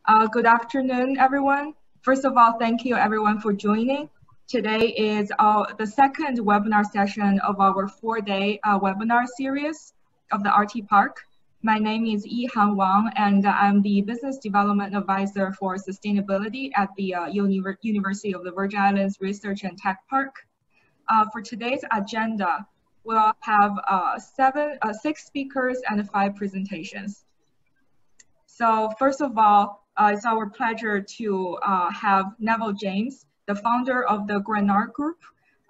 Good afternoon, everyone. First of all, thank you everyone for joining. Today is the second webinar session of our four-day webinar series of the RT Park. My name is Yihan Wang, and I'm the Business Development Advisor for Sustainability at the University of the Virgin Islands Research and Tech Park. For today's agenda, we'll have six speakers and 5 presentations. So first of all, it's our pleasure to have Neville James, the founder of the Grenard Group,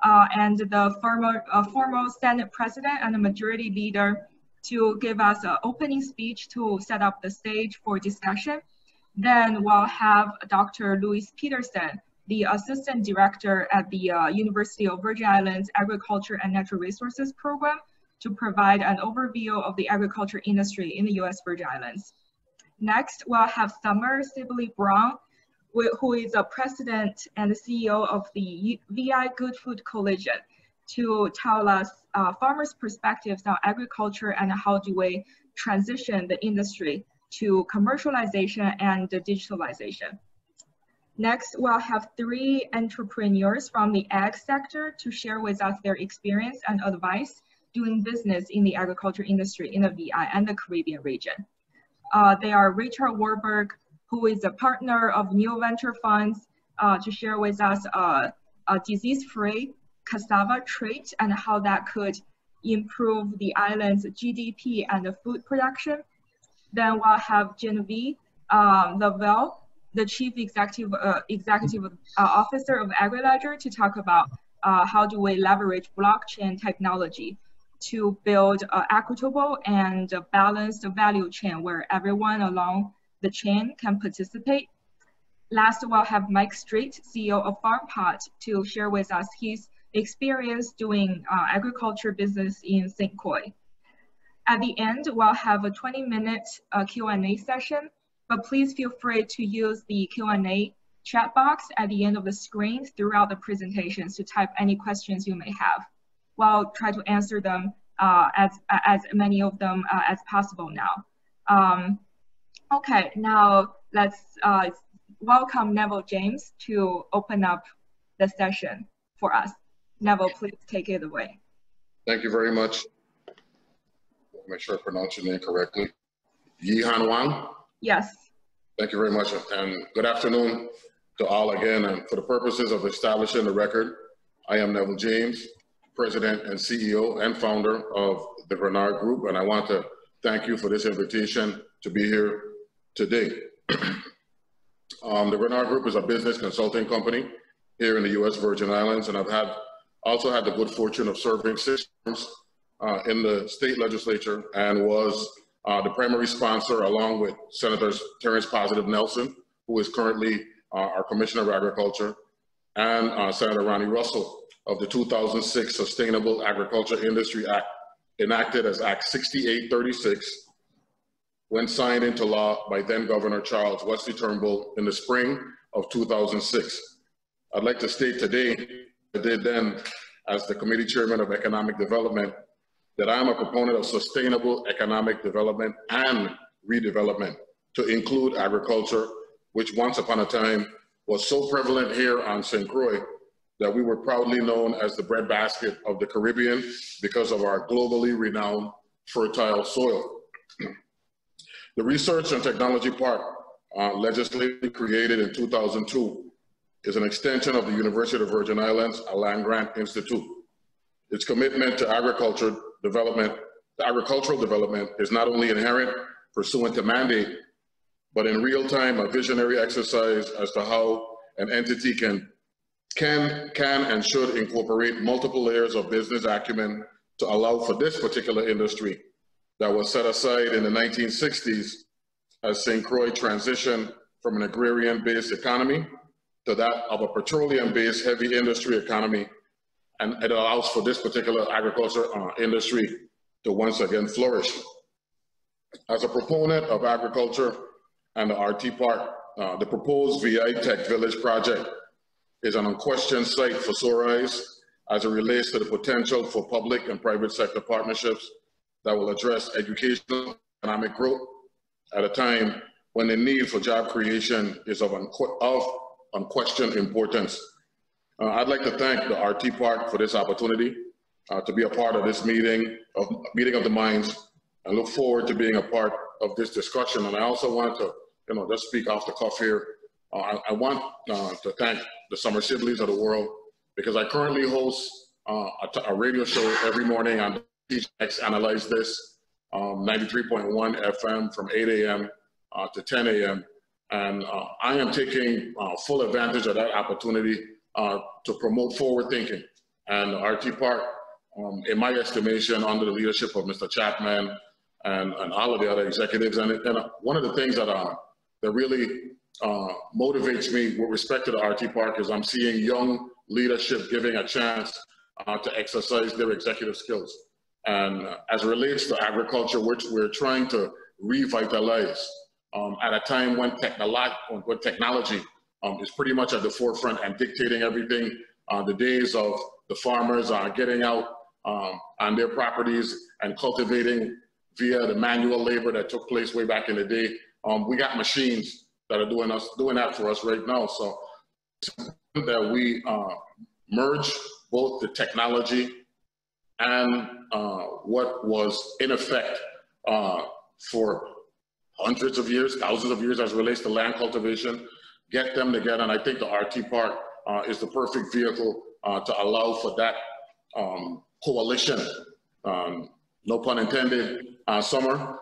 and the former Senate President and a Majority Leader, to give us an opening speech to set up the stage for discussion. Then we'll have Dr. Louis Peterson, the Assistant Director at the University of Virgin Islands Agriculture and Natural Resources Program, to provide an overview of the agriculture industry in the US Virgin Islands. Next, we'll have Summer Sibley Brown, who is a president and CEO of the VI Good Food Coalition, to tell us farmers' perspectives on agriculture and how do we transition the industry to commercialization and digitalization. Next, we'll have 3 entrepreneurs from the ag sector to share with us their experience and advice doing business in the agriculture industry in the VI and the Caribbean region. They are Richard Warburg, who is a partner of New Venture Funds, to share with us a disease-free cassava trait and how that could improve the island's GDP and the food production. Then we'll have Genevieve Lavelle, the Chief Executive Officer of AgriLedger, to talk about how do we leverage blockchain technology to build an equitable and balanced value chain where everyone along the chain can participate. Last, we'll have Mike Street, CEO of FarmPot, to share with us his experience doing agriculture business in St. Croix. At the end, we'll have a 20-minute Q&A session, but please feel free to use the Q&A chat box at the end of the screen throughout the presentations to type any questions you may have. We'll try to answer them, as many of them as possible now. Okay, now let's welcome Neville James to open up the session for us. Neville, please take it away. Thank you very much. Make sure I pronounce your name correctly. Yihan Wang? Yes. Thank you very much, and good afternoon to all again. And for the purposes of establishing the record, I am Neville James, President and CEO and founder of the Grenard Group, and I want to thank you for this invitation to be here today. The Grenard Group is a business consulting company here in the US Virgin Islands, and I've also had the good fortune of serving 6 terms in the state legislature, and was the primary sponsor, along with Senators Terrence Positive Nelson, who is currently our Commissioner of Agriculture, and Senator Ronnie Russell, of the 2006 Sustainable Agriculture Industry Act, enacted as Act 6836, when signed into law by then Governor Charles Wesley Turnbull in the spring of 2006. I'd like to state today, I did then as the Committee Chairman of Economic Development, that I'm a proponent of sustainable economic development and redevelopment to include agriculture, which once upon a time was so prevalent here on St. Croix that we were proudly known as the breadbasket of the Caribbean because of our globally renowned fertile soil. The Research and Technology Park, legislatively created in 2002, is an extension of the University of Virgin Islands, a land-grant institute. Its commitment to agricultural development is not only inherent pursuant to mandate, but in real time a visionary exercise as to how an entity can and should incorporate multiple layers of business acumen to allow for this particular industry that was set aside in the 1960s as St. Croix transitioned from an agrarian-based economy to that of a petroleum-based heavy industry economy, and it allows for this particular agriculture industry to once again flourish. As a proponent of agriculture and the RT Park, the proposed VI Tech Village project is an unquestioned sight for sore eyes as it relates to the potential for public and private sector partnerships that will address educational economic growth at a time when the need for job creation is of unquestioned importance. I'd like to thank the RT Park for this opportunity to be a part of this meeting of the minds, and look forward to being a part of this discussion. And I also want to, just speak off the cuff here. I want to thank the Summer Sibley's of the world, because I currently host a radio show every morning on TGX Analyze This, 93.1 FM from 8 a.m. To 10 a.m. And I am taking full advantage of that opportunity to promote forward thinking. And RT Park, in my estimation, under the leadership of Mr. Chapman and all of the other executives, and one of the things that really motivates me with respect to the RT Park is I'm seeing young leadership giving a chance to exercise their executive skills. And as it relates to agriculture, which we're trying to revitalize at a time when technology is pretty much at the forefront and dictating everything. The days of the farmers getting out on their properties and cultivating via the manual labor that took place way back in the day. We got machines that are doing that for us right now. So it's important that we merge both the technology and what was in effect for hundreds of years, thousands of years as it relates to land cultivation, get them together. And I think the RT Park is the perfect vehicle to allow for that coalition, no pun intended, Summer,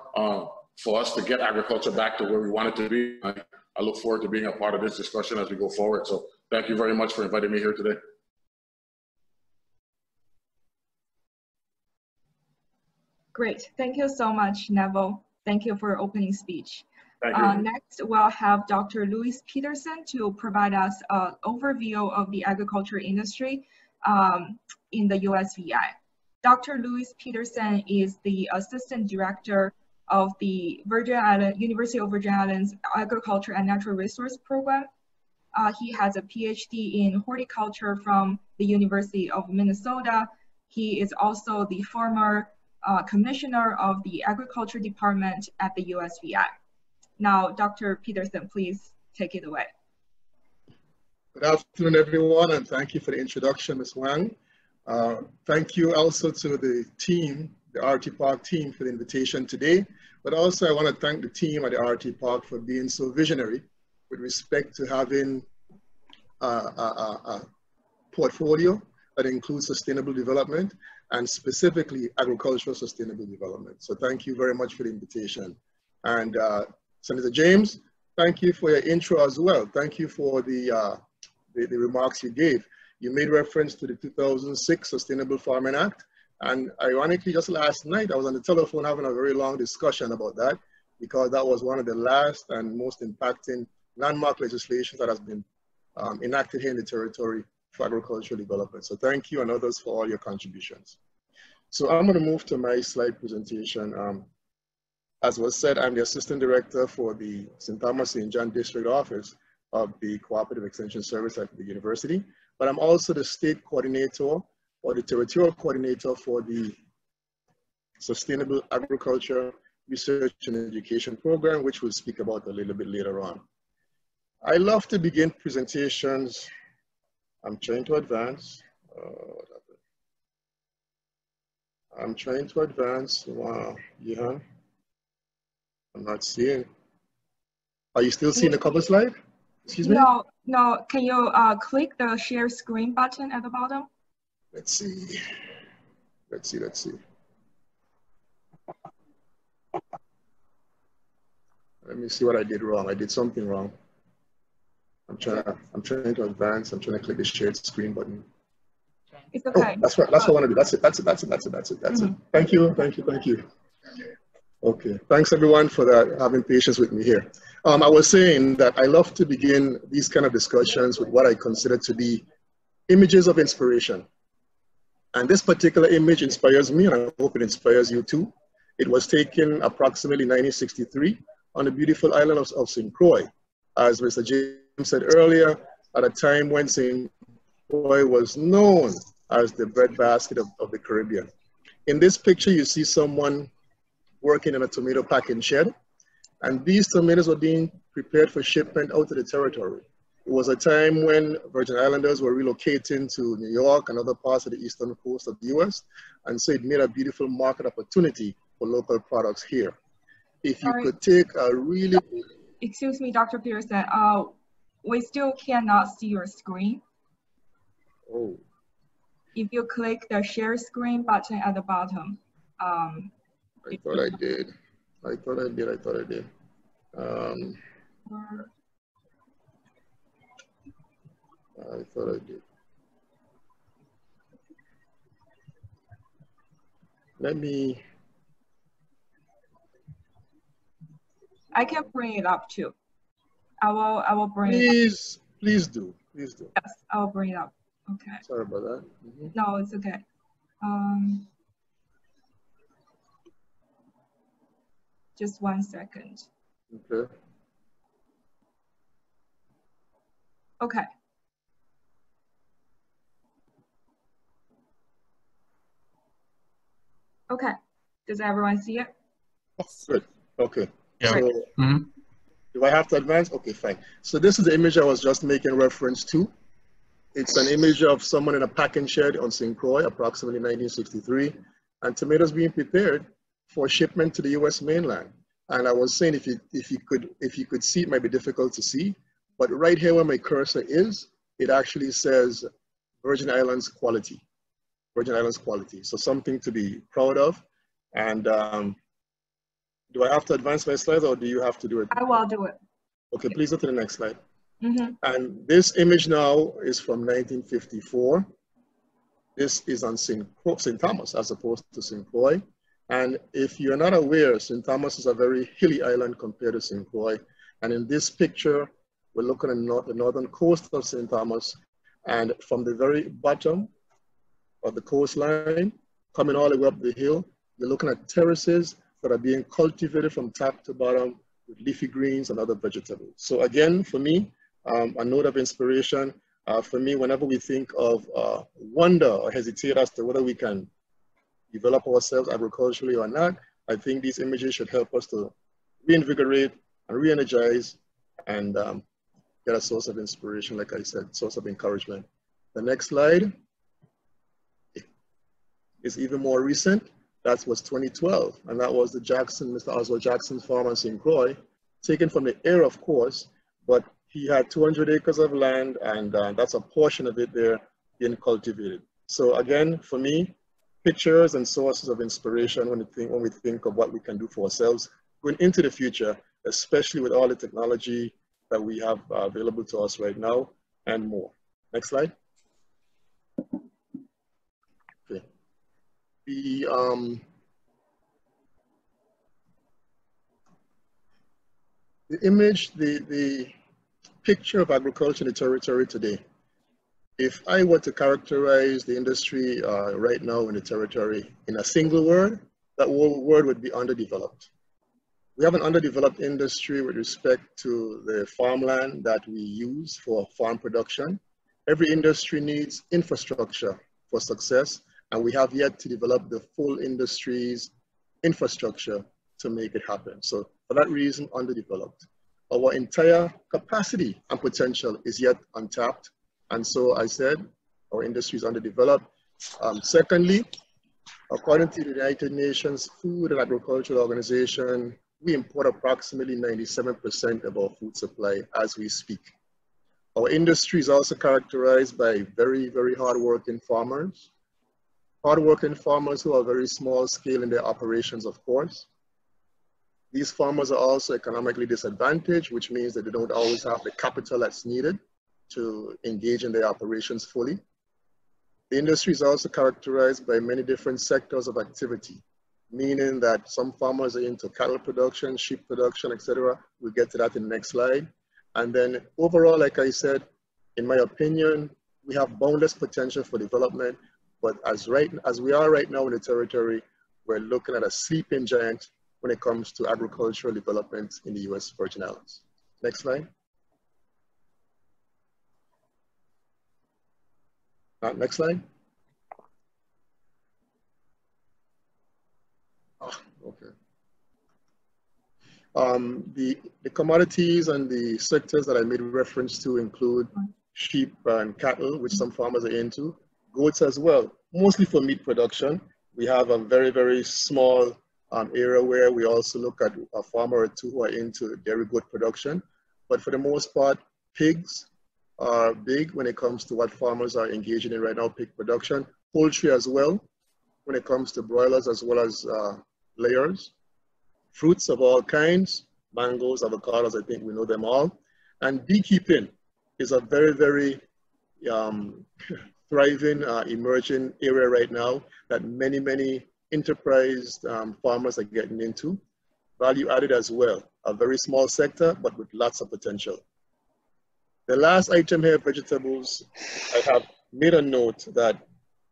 for us to get agriculture back to where we want it to be. I look forward to being a part of this discussion as we go forward. So thank you very much for inviting me here today. Great, thank you so much, Neville. Thank you for your opening speech. Next, we'll have Dr. Louis Peterson to provide us an overview of the agriculture industry in the USVI. Dr. Louis Peterson is the Assistant Director of the University of Virgin Islands Agriculture and Natural Resource Program. He has a PhD in horticulture from the University of Minnesota. He is also the former Commissioner of the Agriculture Department at the USVI. Now, Dr. Peterson, please take it away. Good afternoon, everyone, and thank you for the introduction, Ms. Wang. Thank you also to the team, the RT Park team, for the invitation today. But also, I want to thank the team at the RT Park for being so visionary with respect to having a portfolio that includes sustainable development and specifically agricultural sustainable development. So thank you very much for the invitation. And Senator James, thank you for your intro as well. Thank you for the remarks you gave. You made reference to the 2006 Sustainable Farming Act. And ironically, just last night, I was on the telephone having a very long discussion about that, because that was one of the last and most impacting landmark legislation that has been enacted here in the territory for agricultural development. So thank you and others for all your contributions. So I'm going to move to my slide presentation. As was said, I'm the Assistant Director for the St. Thomas St. John District Office of the Cooperative Extension Service at the university, but I'm also the State Coordinator or the Territorial Coordinator for the Sustainable Agriculture Research and Education Program, which we'll speak about a little bit later on. I love to begin presentations. I'm trying to advance. I'm trying to advance. Wow, yeah. I'm not seeing. Are you still seeing the cover slide? Excuse me? No. Can you click the share screen button at the bottom? Let's see. Let's see. Let me see what I did wrong. I did something wrong. I'm trying to advance. I'm trying to click the shared screen button. It's okay. Oh, that's right. That's what I want to do. That's it. Thank you. Okay. Thanks everyone for that, having patience with me here. I was saying that I love to begin these kind of discussions with what I consider to be images of inspiration. And this particular image inspires me, and I hope it inspires you too. It was taken approximately 1963 on the beautiful island of St. Croix. As Mr. James said earlier, at a time when St. Croix was known as the breadbasket of the Caribbean. In this picture, you see someone working in a tomato packing shed. And these tomatoes were being prepared for shipment out of the territory. It was a time when Virgin Islanders were relocating to New York and other parts of the eastern coast of the US. And so it made a beautiful market opportunity for local products here. If you could take a really... Excuse me, Dr. Pearson, we still cannot see your screen. Oh. If you click the share screen button at the bottom. I thought I did. I thought I did. Let me... I can bring it up too. I will bring it up. Please do. Yes, I will bring it up. Okay. Sorry about that. No, it's okay. Just 1 second. Okay. Okay. Okay. Does everyone see it? Yes. Good. Okay. Yeah. So, do I have to advance? Okay, fine. So this is the image I was just making reference to. It's an image of someone in a packing shed on St. Croix, approximately 1963, and tomatoes being prepared for shipment to the U.S. mainland. And I was saying, if you could see, it might be difficult to see, but right here where my cursor is, it actually says Virgin Islands quality. Virgin Islands quality. So something to be proud of. And do I have to advance my slides, or do you have to do it? I will do it. Okay, please go to the next slide. And this image now is from 1954. This is on St. Thomas as opposed to St. Croix. And if you're not aware, St. Thomas is a very hilly island compared to St. Croix. And in this picture, we're looking at the northern coast of St. Thomas. And from the very bottom of the coastline, coming all the way up the hill, you're looking at terraces that are being cultivated from top to bottom with leafy greens and other vegetables. So again, for me, a note of inspiration. For me, whenever we think of wonder or hesitate as to whether we can develop ourselves agriculturally or not, I think these images should help us to reinvigorate and re-energize and get a source of inspiration, like I said, source of encouragement. The next slide is even more recent. That was 2012, and that was the Mr. Oswald Jackson's farm on St. Croix, taken from the air, of course, but he had 200 acres of land, and that's a portion of it there being cultivated. So again, for me, pictures and sources of inspiration when we think of what we can do for ourselves going into the future, especially with all the technology that we have available to us right now and more. Next slide. Okay. The image, the picture of agriculture in the territory today. If I were to characterize the industry right now in the territory in a single word, that word would be underdeveloped. We have an underdeveloped industry with respect to the farmland that we use for farm production. Every industry needs infrastructure for success, and we have yet to develop the full industry's infrastructure to make it happen. So for that reason, underdeveloped. Our entire capacity and potential is yet untapped. And so I said, our industry is underdeveloped. Secondly, according to the United Nations Food and Agricultural Organization, we import approximately 97% of our food supply as we speak. Our industry is also characterized by very, very hardworking farmers. Hardworking farmers who are very small scale in their operations, of course. These farmers are also economically disadvantaged, which means that they don't always have the capital that's needed to engage in their operations fully. The industry is also characterized by many different sectors of activity, meaning that some farmers are into cattle production, sheep production, etc. We'll get to that in the next slide. And then overall, like I said, in my opinion, we have boundless potential for development, but as we are right now in the territory, we're looking at a sleeping giant when it comes to agricultural development in the US Virgin Islands. Next slide. Next slide. Oh, okay. The commodities and the sectors that I made reference to include sheep and cattle, which some farmers are into, goats as well, mostly for meat production. We have a very, very small area where we also look at a farmer or two who are into dairy goat production. But for the most part, pigs are big when it comes to what farmers are engaging in right now, pig production. Poultry as well, when it comes to broilers as well as layers. Fruits of all kinds, mangoes, avocados, I think we know them all. And beekeeping is a very, very thriving, emerging area right now that many, many enterprise farmers are getting into. Value added as well, a very small sector, but with lots of potential. The last item here, vegetables, I have made a note that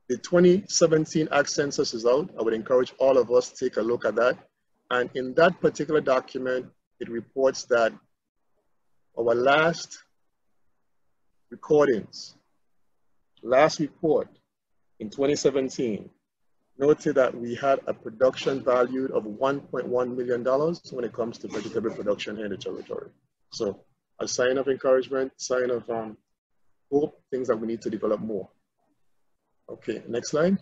the 2017 Ag Census is out. I would encourage all of us to take a look at that. And in that particular document, it reports that our last recordings, last report in 2017, noted that we had a production value of $1.1 million when it comes to vegetable production here in the territory. So a sign of encouragement, sign of hope, things that we need to develop more. Okay, next slide.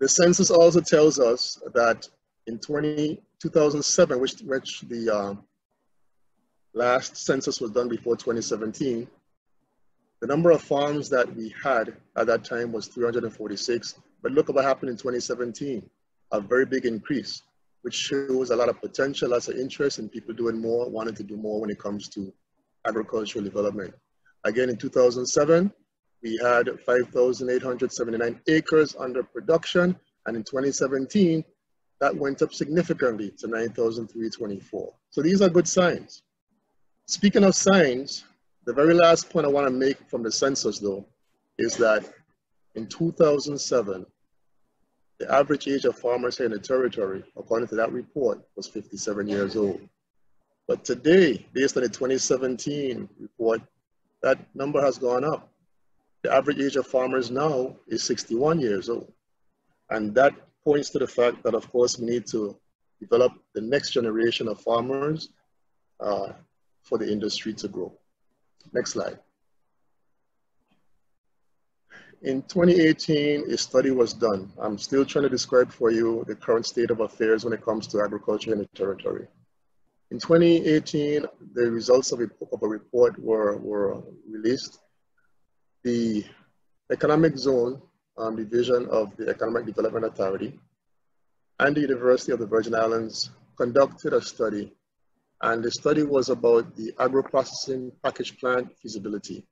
The census also tells us that in 2007, which the last census was done before 2017, the number of farms that we had at that time was 346. But look at what happened in 2017, a very big increase, which shows a lot of potential, lots of interest in people doing more, wanting to do more when it comes to agricultural development. Again, in 2007, we had 5,879 acres under production, and in 2017, that went up significantly to 9,324. So these are good signs. Speaking of signs, the very last point I want to make from the census, though, is that in 2007, the average age of farmers here in the territory, according to that report, was 57 years old. But today, based on the 2017 report, that number has gone up. The average age of farmers now is 61 years old. And that points to the fact that, of course, we need to develop the next generation of farmers for the industry to grow. Next slide. In 2018, a study was done. I'm still trying to describe for you the current state of affairs when it comes to agriculture in the territory. In 2018, the results of a report were released. The Economic Zone Division of the Economic Development Authority and the University of the Virgin Islands conducted a study, and the study was about the agro-processing package plant feasibility.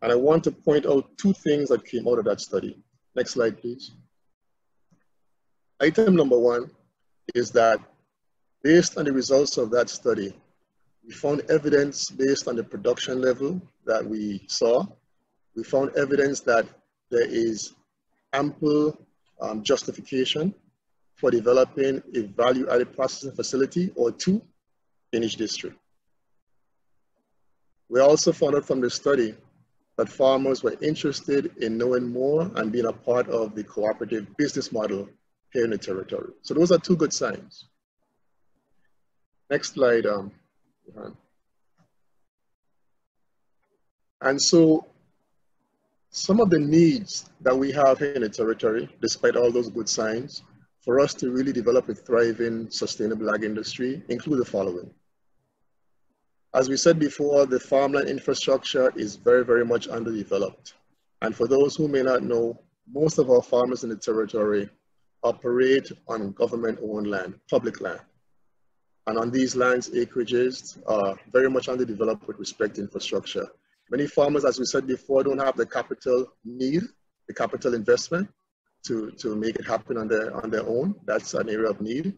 And I want to point out two things that came out of that study. Next slide, please. Item number one is that based on the results of that study, we found evidence based on the production level that we saw. We found evidence that there is ample justification for developing a value-added processing facility or two in each district. We also found out from the study that farmers were interested in knowing more and being a part of the cooperative business model here in the territory. So those are two good signs. Next slide. And so some of the needs that we have here in the territory, despite all those good signs, for us to really develop a thriving, sustainable ag industry include the following. As we said before, the farmland infrastructure is very, very much underdeveloped. And for those who may not know, most of our farmers in the territory operate on government-owned land, public land. And on these lands, acreages are very much underdeveloped with respect to infrastructure. Many farmers, as we said before, don't have the capital need, the capital investment to make it happen on their own. That's an area of need.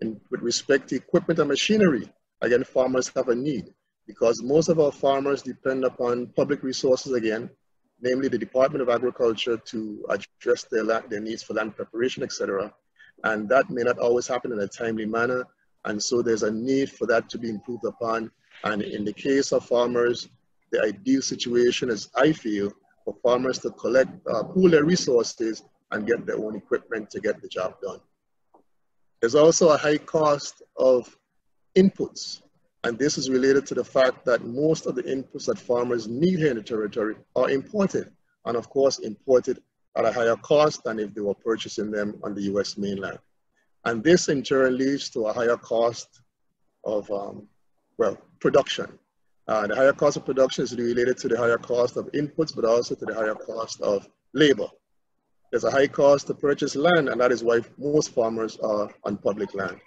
And with respect to equipment and machinery, again, farmers have a need because most of our farmers depend upon public resources again, namely the Department of Agriculture to address their needs for land preparation, etc. And that may not always happen in a timely manner. And so there's a need for that to be improved upon. And in the case of farmers, the ideal situation is, I feel, for farmers to collect, pool their resources and get their own equipment to get the job done. There's also a high cost of inputs. And this is related to the fact that most of the inputs that farmers need here in the territory are imported, and of course imported at a higher cost than if they were purchasing them on the US mainland. And this in turn leads to a higher cost of, production. The higher cost of production is related to the higher cost of inputs, but also to the higher cost of labor. There's a high cost to purchase land, and that is why most farmers are on public land.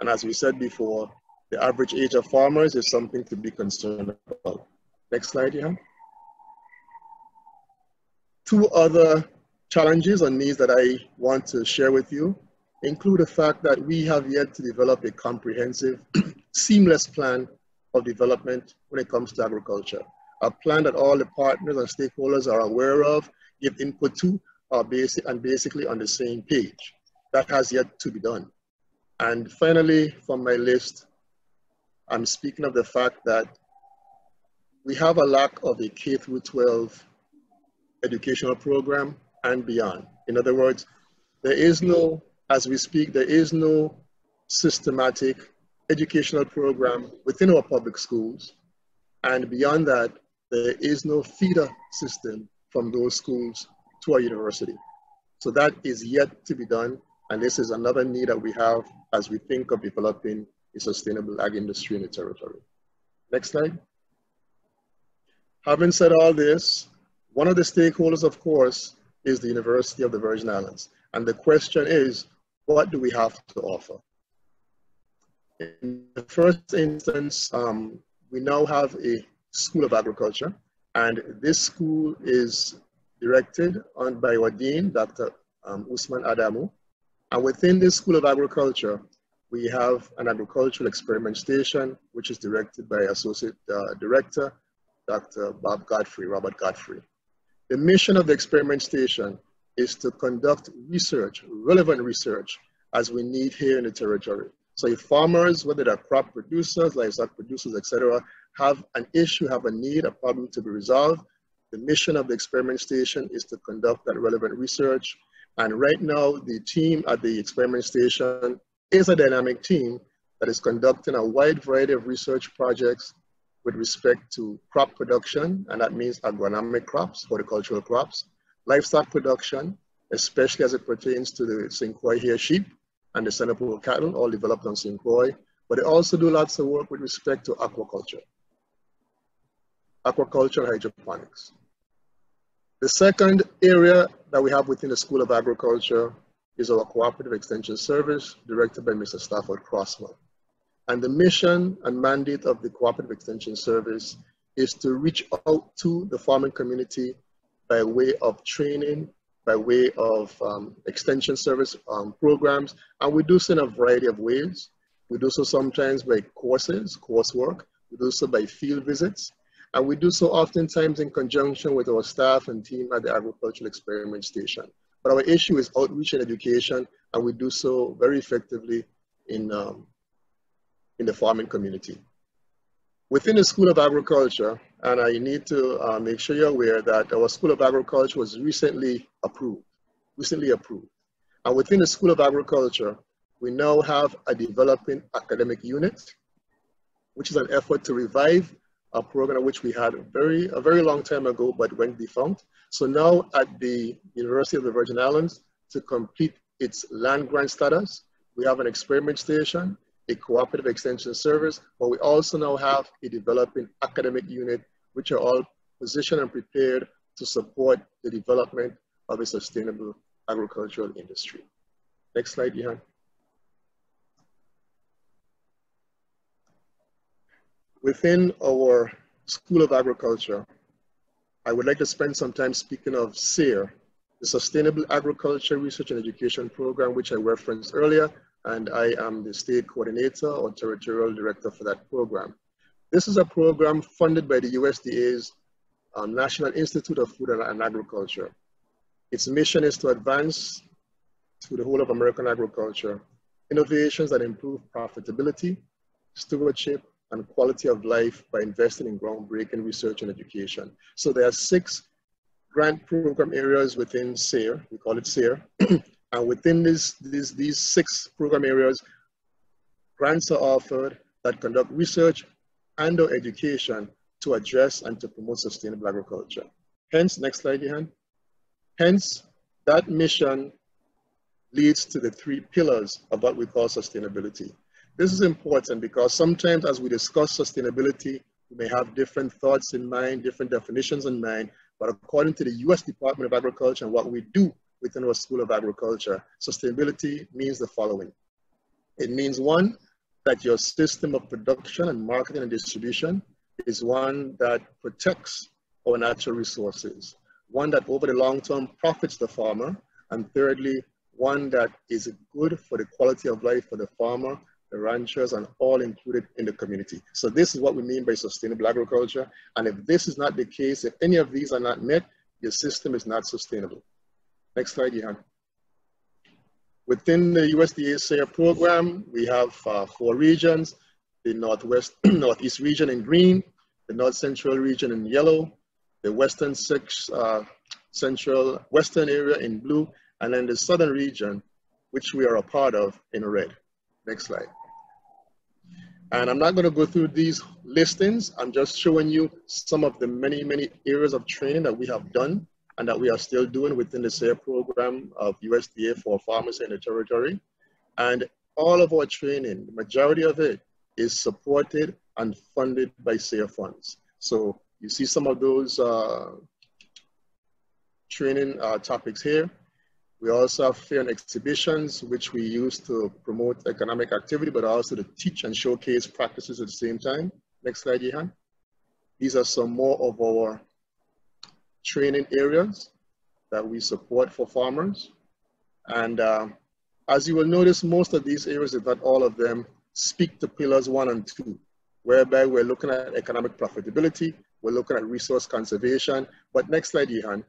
And as we said before, the average age of farmers is something to be concerned about. Next slide, Johan. Two other challenges or needs that I want to share with you include the fact that we have yet to develop a comprehensive, seamless plan of development when it comes to agriculture. A plan that all the partners and stakeholders are aware of, give input to, are basically on the same page. That has yet to be done. And finally, from my list, I'm speaking of the fact that we have a lack of a K through 12 educational program and beyond. In other words, there is no, as we speak, there is no systematic educational program within our public schools. And beyond that, there is no feeder system from those schools to our university. So that is yet to be done. And this is another need that we have as we think of developing a sustainable ag industry in the territory. Next slide. Having said all this, one of the stakeholders, of course, is the University of the Virgin Islands. And the question is, what do we have to offer? In the first instance, we now have a School of Agriculture, and this school is directed by our Dean, Dr. Usman Adamu. And within this School of Agriculture, we have an agricultural experiment station, which is directed by Associate Director, Dr. Robert Godfrey. The mission of the experiment station is to conduct research, relevant research, as we need here in the territory. So if farmers, whether they're crop producers, livestock producers, etc., have an issue, have a need, a problem to be resolved, the mission of the experiment station is to conduct that relevant research. And right now, the team at the experiment station is a dynamic team that is conducting a wide variety of research projects with respect to crop production, and that means agronomic crops, horticultural crops, livestock production, especially as it pertains to the St. Croix hair sheep and the Senegal cattle, all developed on St. Croix. But they also do lots of work with respect to aquaculture and hydroponics. The second area that we have within the School of Agriculture is our Cooperative Extension Service, directed by Mr. Stafford Crossman. And the mission and mandate of the Cooperative Extension Service is to reach out to the farming community by way of training, by way of extension service programs. And we do so in a variety of ways. We do so sometimes by coursework. We do so by field visits. And we do so oftentimes in conjunction with our staff and team at the Agricultural Experiment Station. But our issue is outreach and education, and we do so very effectively in the farming community. Within the School of Agriculture, and I need to make sure you're aware that our School of Agriculture was recently approved. And within the School of Agriculture, we now have a developing academic unit, which is an effort to revive a program which we had a very long time ago, but went defunct. So now at the University of the Virgin Islands, to complete its land grant status, we have an experiment station, a cooperative extension service, but we also now have a developing academic unit, which are all positioned and prepared to support the development of a sustainable agricultural industry. Next slide, Johan. Within our School of Agriculture, I would like to spend some time speaking of SARE, the Sustainable Agriculture Research and Education Program, which I referenced earlier, and I am the state coordinator or territorial director for that program. This is a program funded by the USDA's National Institute of Food and Agriculture. Its mission is to advance to the whole of American agriculture innovations that improve profitability, stewardship, and quality of life by investing in groundbreaking research and education. So there are 6 grant program areas within SARE, we call it SARE, and within these 6 program areas, grants are offered that conduct research and/or education to address and to promote sustainable agriculture. Hence, next slide, Johan. Hence, that mission leads to the 3 pillars of what we call sustainability. This is important because sometimes as we discuss sustainability, we may have different thoughts in mind, different definitions in mind, but according to the US Department of Agriculture and what we do within our School of Agriculture, sustainability means the following. It means, 1, that your system of production and marketing and distribution is one that protects our natural resources, one that over the long term profits the farmer, and thirdly, one that is good for the quality of life for the farmer, the ranchers, and all included in the community. So this is what we mean by sustainable agriculture. And if this is not the case, if any of these are not met, your system is not sustainable. Next slide, Johan. Within the USDA SARE program, we have 4 regions: the Northeast region in green, the North Central region in yellow, the Western Western area in blue, and then the Southern region, which we are a part of, in red. Next slide. And I'm not going to go through these listings. I'm just showing you some of the many, many areas of training that we have done and that we are still doing within the SARE program of USDA for farmers in the territory. And all of our training, the majority of it, is supported and funded by SARE funds. So you see some of those training topics here. We also have fair and exhibitions, which we use to promote economic activity, but also to teach and showcase practices at the same time. Next slide, Johan. These are some more of our training areas that we support for farmers. And as you will notice, most of these areas, if not all of them, speak to pillars 1 and 2, whereby we're looking at economic profitability, we're looking at resource conservation. But next slide, Johan.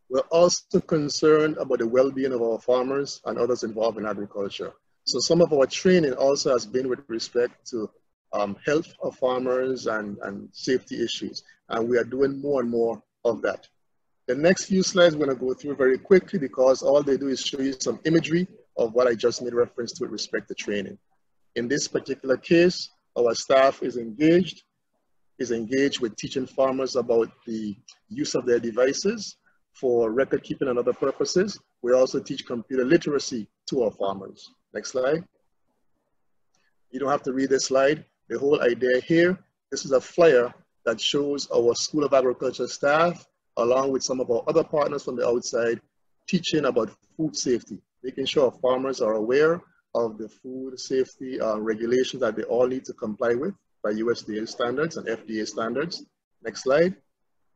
We're also concerned about the well-being of our farmers and others involved in agriculture. So some of our training also has been with respect to health of farmers and safety issues. And we are doing more and more of that. The next few slides we're going to go through very quickly because all they do is show you some imagery of what I just made reference to with respect to training. In this particular case, our staff is engaged with teaching farmers about the use of their devices for record keeping and other purposes. We also teach computer literacy to our farmers. Next slide. You don't have to read this slide. The whole idea here, this is a flyer that shows our School of Agriculture staff, along with some of our other partners from the outside, teaching about food safety, making sure our farmers are aware of the food safety regulations that they all need to comply with by USDA standards and FDA standards. Next slide.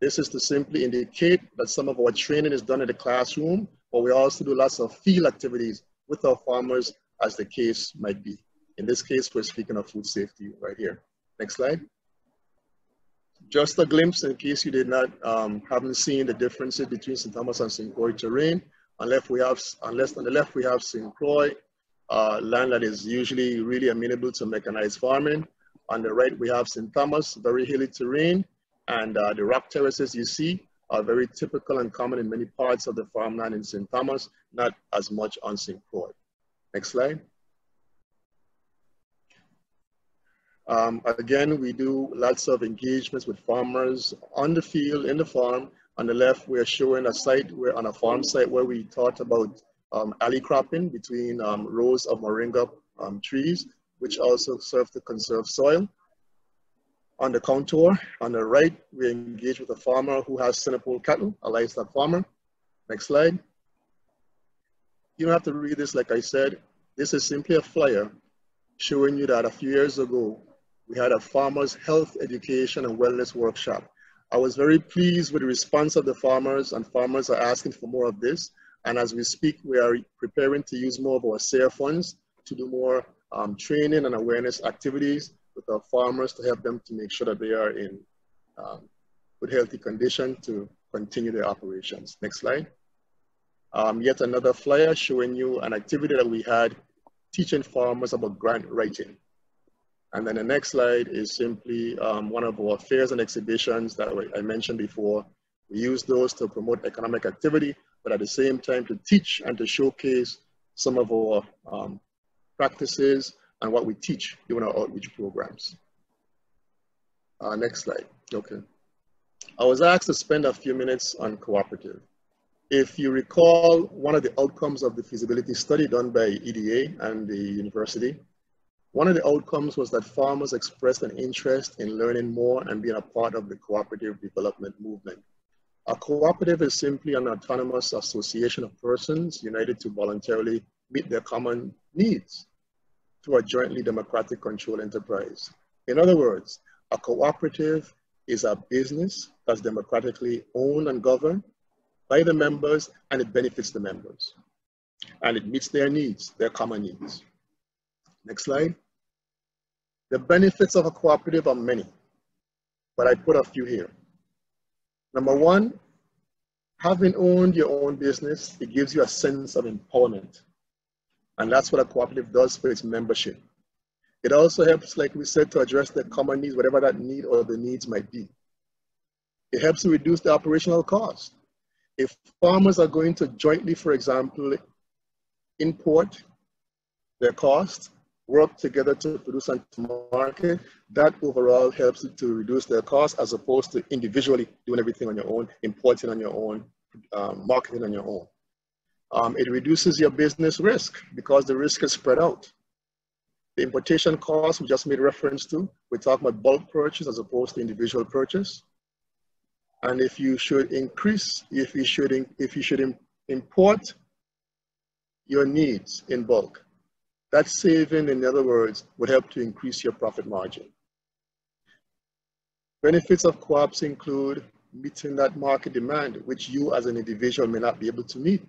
This is to simply indicate that some of our training is done in the classroom, but we also do lots of field activities with our farmers as the case might be. In this case, we're speaking of food safety right here. Next slide. Just a glimpse in case you did not, haven't seen the differences between St. Thomas and St. Croix terrain. On the left we have St. Croix, land that is usually really amenable to mechanized farming. On the right we have St. Thomas, very hilly terrain. And the rock terraces you see are very typical and common in many parts of the farmland in St. Thomas, not as much on St. Croix. Next slide. Again, we do lots of engagements with farmers on the field, in the farm. On the left, we're showing a site on a farm site where we talked about alley cropping between rows of moringa trees, which also serve to conserve soil. On the contour, on the right, we engage with a farmer who has Sinapole cattle, a livestock farmer. Next slide. You don't have to read this, like I said. This is simply a flyer showing you that a few years ago, we had a farmers' health education and wellness workshop. I was very pleased with the response of the farmers, and farmers are asking for more of this. And as we speak, we are preparing to use more of our SARE funds to do more training and awareness activities with our farmers to help them to make sure that they are in good, healthy condition to continue their operations. Next slide. Yet another flyer showing you an activity that we had teaching farmers about grant writing. And then the next slide is simply one of our fairs and exhibitions that I mentioned before. We use those to promote economic activity, but at the same time to teach and to showcase some of our practices and what we teach during our outreach programs. Next slide. Okay. I was asked to spend a few minutes on cooperative. If you recall, one of the outcomes of the feasibility study done by EDA and the university, one of the outcomes was that farmers expressed an interest in learning more and being a part of the cooperative development movement. A cooperative is simply an autonomous association of persons united to voluntarily meet their common needs through a jointly democratic control enterprise. In other words, a cooperative is a business that's democratically owned and governed by the members, and it benefits the members. And it meets their needs, their common needs. Next slide. The benefits of a cooperative are many, but I put a few here. Number one, having owned your own business, it gives you a sense of empowerment. And that's what a cooperative does for its membership. It also helps, like we said, to address the common needs, whatever that need or the needs might be. It helps to reduce the operational cost. If farmers are going to jointly, for example, import their cost, work together to produce and to market, that overall helps to reduce their cost as opposed to individually doing everything on your own, importing on your own, marketing on your own. It reduces your business risk because the risk is spread out. The importation cost we just made reference to, we're talking about bulk purchase as opposed to individual purchase. And if you should import your needs in bulk, that saving, in other words, would help to increase your profit margin. Benefits of co-ops include meeting that market demand, which you as an individual may not be able to meet,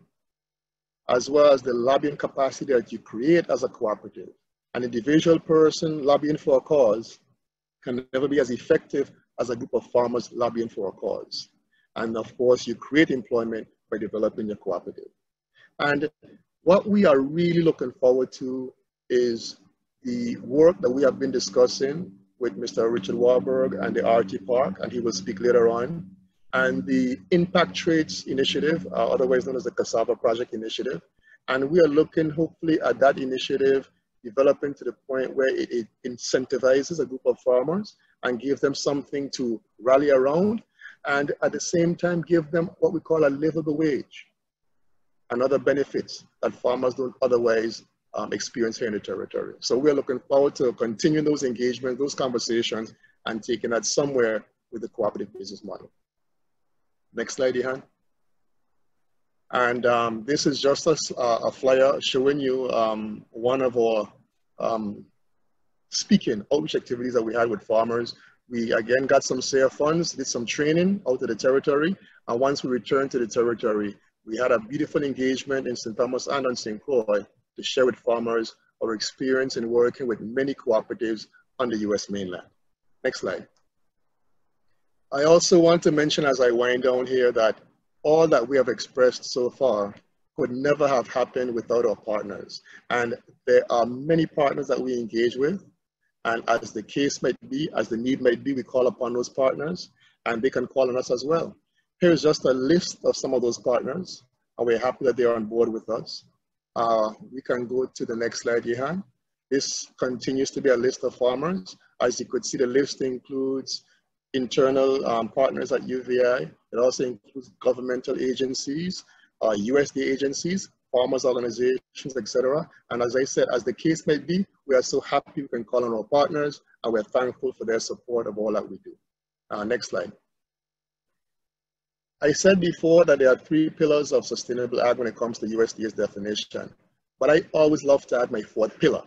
as well as the lobbying capacity that you create as a cooperative. An individual person lobbying for a cause can never be as effective as a group of farmers lobbying for a cause. And of course, you create employment by developing your cooperative. And what we are really looking forward to is the work that we have been discussing with Mr. Richard Warburg and the RT Park, and he will speak later on, and the Impact Traits Initiative, otherwise known as the Cassava Project Initiative. And we are looking hopefully at that initiative developing to the point where it incentivizes a group of farmers and give them something to rally around, and at the same time give them what we call a livable wage and other benefits that farmers don't otherwise experience here in the territory. So we're looking forward to continuing those engagements, those conversations, and taking that somewhere with the cooperative business model. Next slide, Ihan. And this is just a flyer showing you one of our speaking outreach activities that we had with farmers. We again got some SARE funds, did some training out of the territory, and once we returned to the territory, we had a beautiful engagement in St. Thomas and on St. Croix to share with farmers our experience in working with many cooperatives on the US mainland. Next slide. I also want to mention as I wind down here that all that we have expressed so far could never have happened without our partners. And there are many partners that we engage with. And as the case might be, as the need might be, we call upon those partners and they can call on us as well. Here's just a list of some of those partners, and we're happy that they are on board with us. We can go to the next slide, Jehan. This continues to be a list of farmers. As you could see, the list includes internal partners at UVI. It also includes governmental agencies, USDA agencies, farmers organizations, etc. And as I said, as the case might be, we are so happy we can call on our partners, and we're thankful for their support of all that we do. Next slide. I said before that there are 3 pillars of sustainable ag when it comes to USDA's definition, but I always love to add my 4th pillar.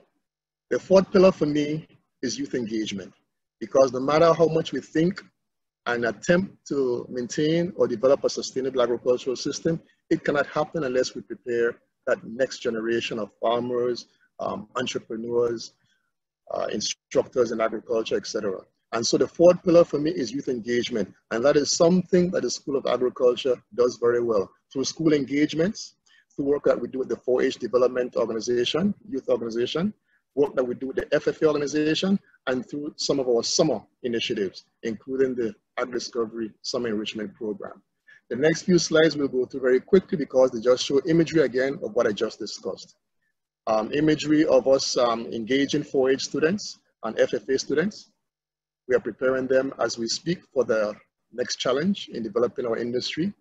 The 4th pillar for me is youth engagement, because no matter how much we think and attempt to maintain or develop a sustainable agricultural system, it cannot happen unless we prepare that next generation of farmers, entrepreneurs, instructors in agriculture, etc. And so the 4th pillar for me is youth engagement. And that is something that the School of Agriculture does very well. Through school engagements, through work that we do with the 4-H development organization, youth organization, work that we do with the FFA organization, and through some of our summer initiatives, including the Ag Discovery Summer Enrichment Program. The next few slides we'll go through very quickly because they just show imagery again of what I just discussed. imagery of us engaging 4-H students and FFA students. We are preparing them as we speak for the next challenge in developing our industry.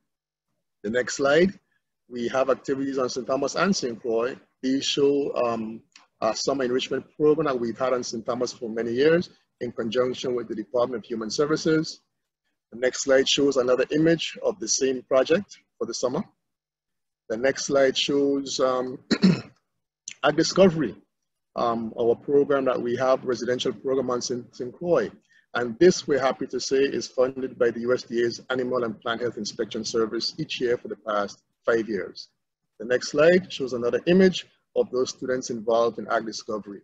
The next slide, we have activities on St. Thomas and St. Croix. These show a summer enrichment program that we've had on St. Thomas for many years in conjunction with the Department of Human Services. The next slide shows another image of the same project for the summer. The next slide shows Ag Discovery, our program that we have, residential program on St. Croix. And this, we're happy to say, is funded by the USDA's Animal and Plant Health Inspection Service each year for the past 5 years. The next slide shows another image of those students involved in Ag Discovery.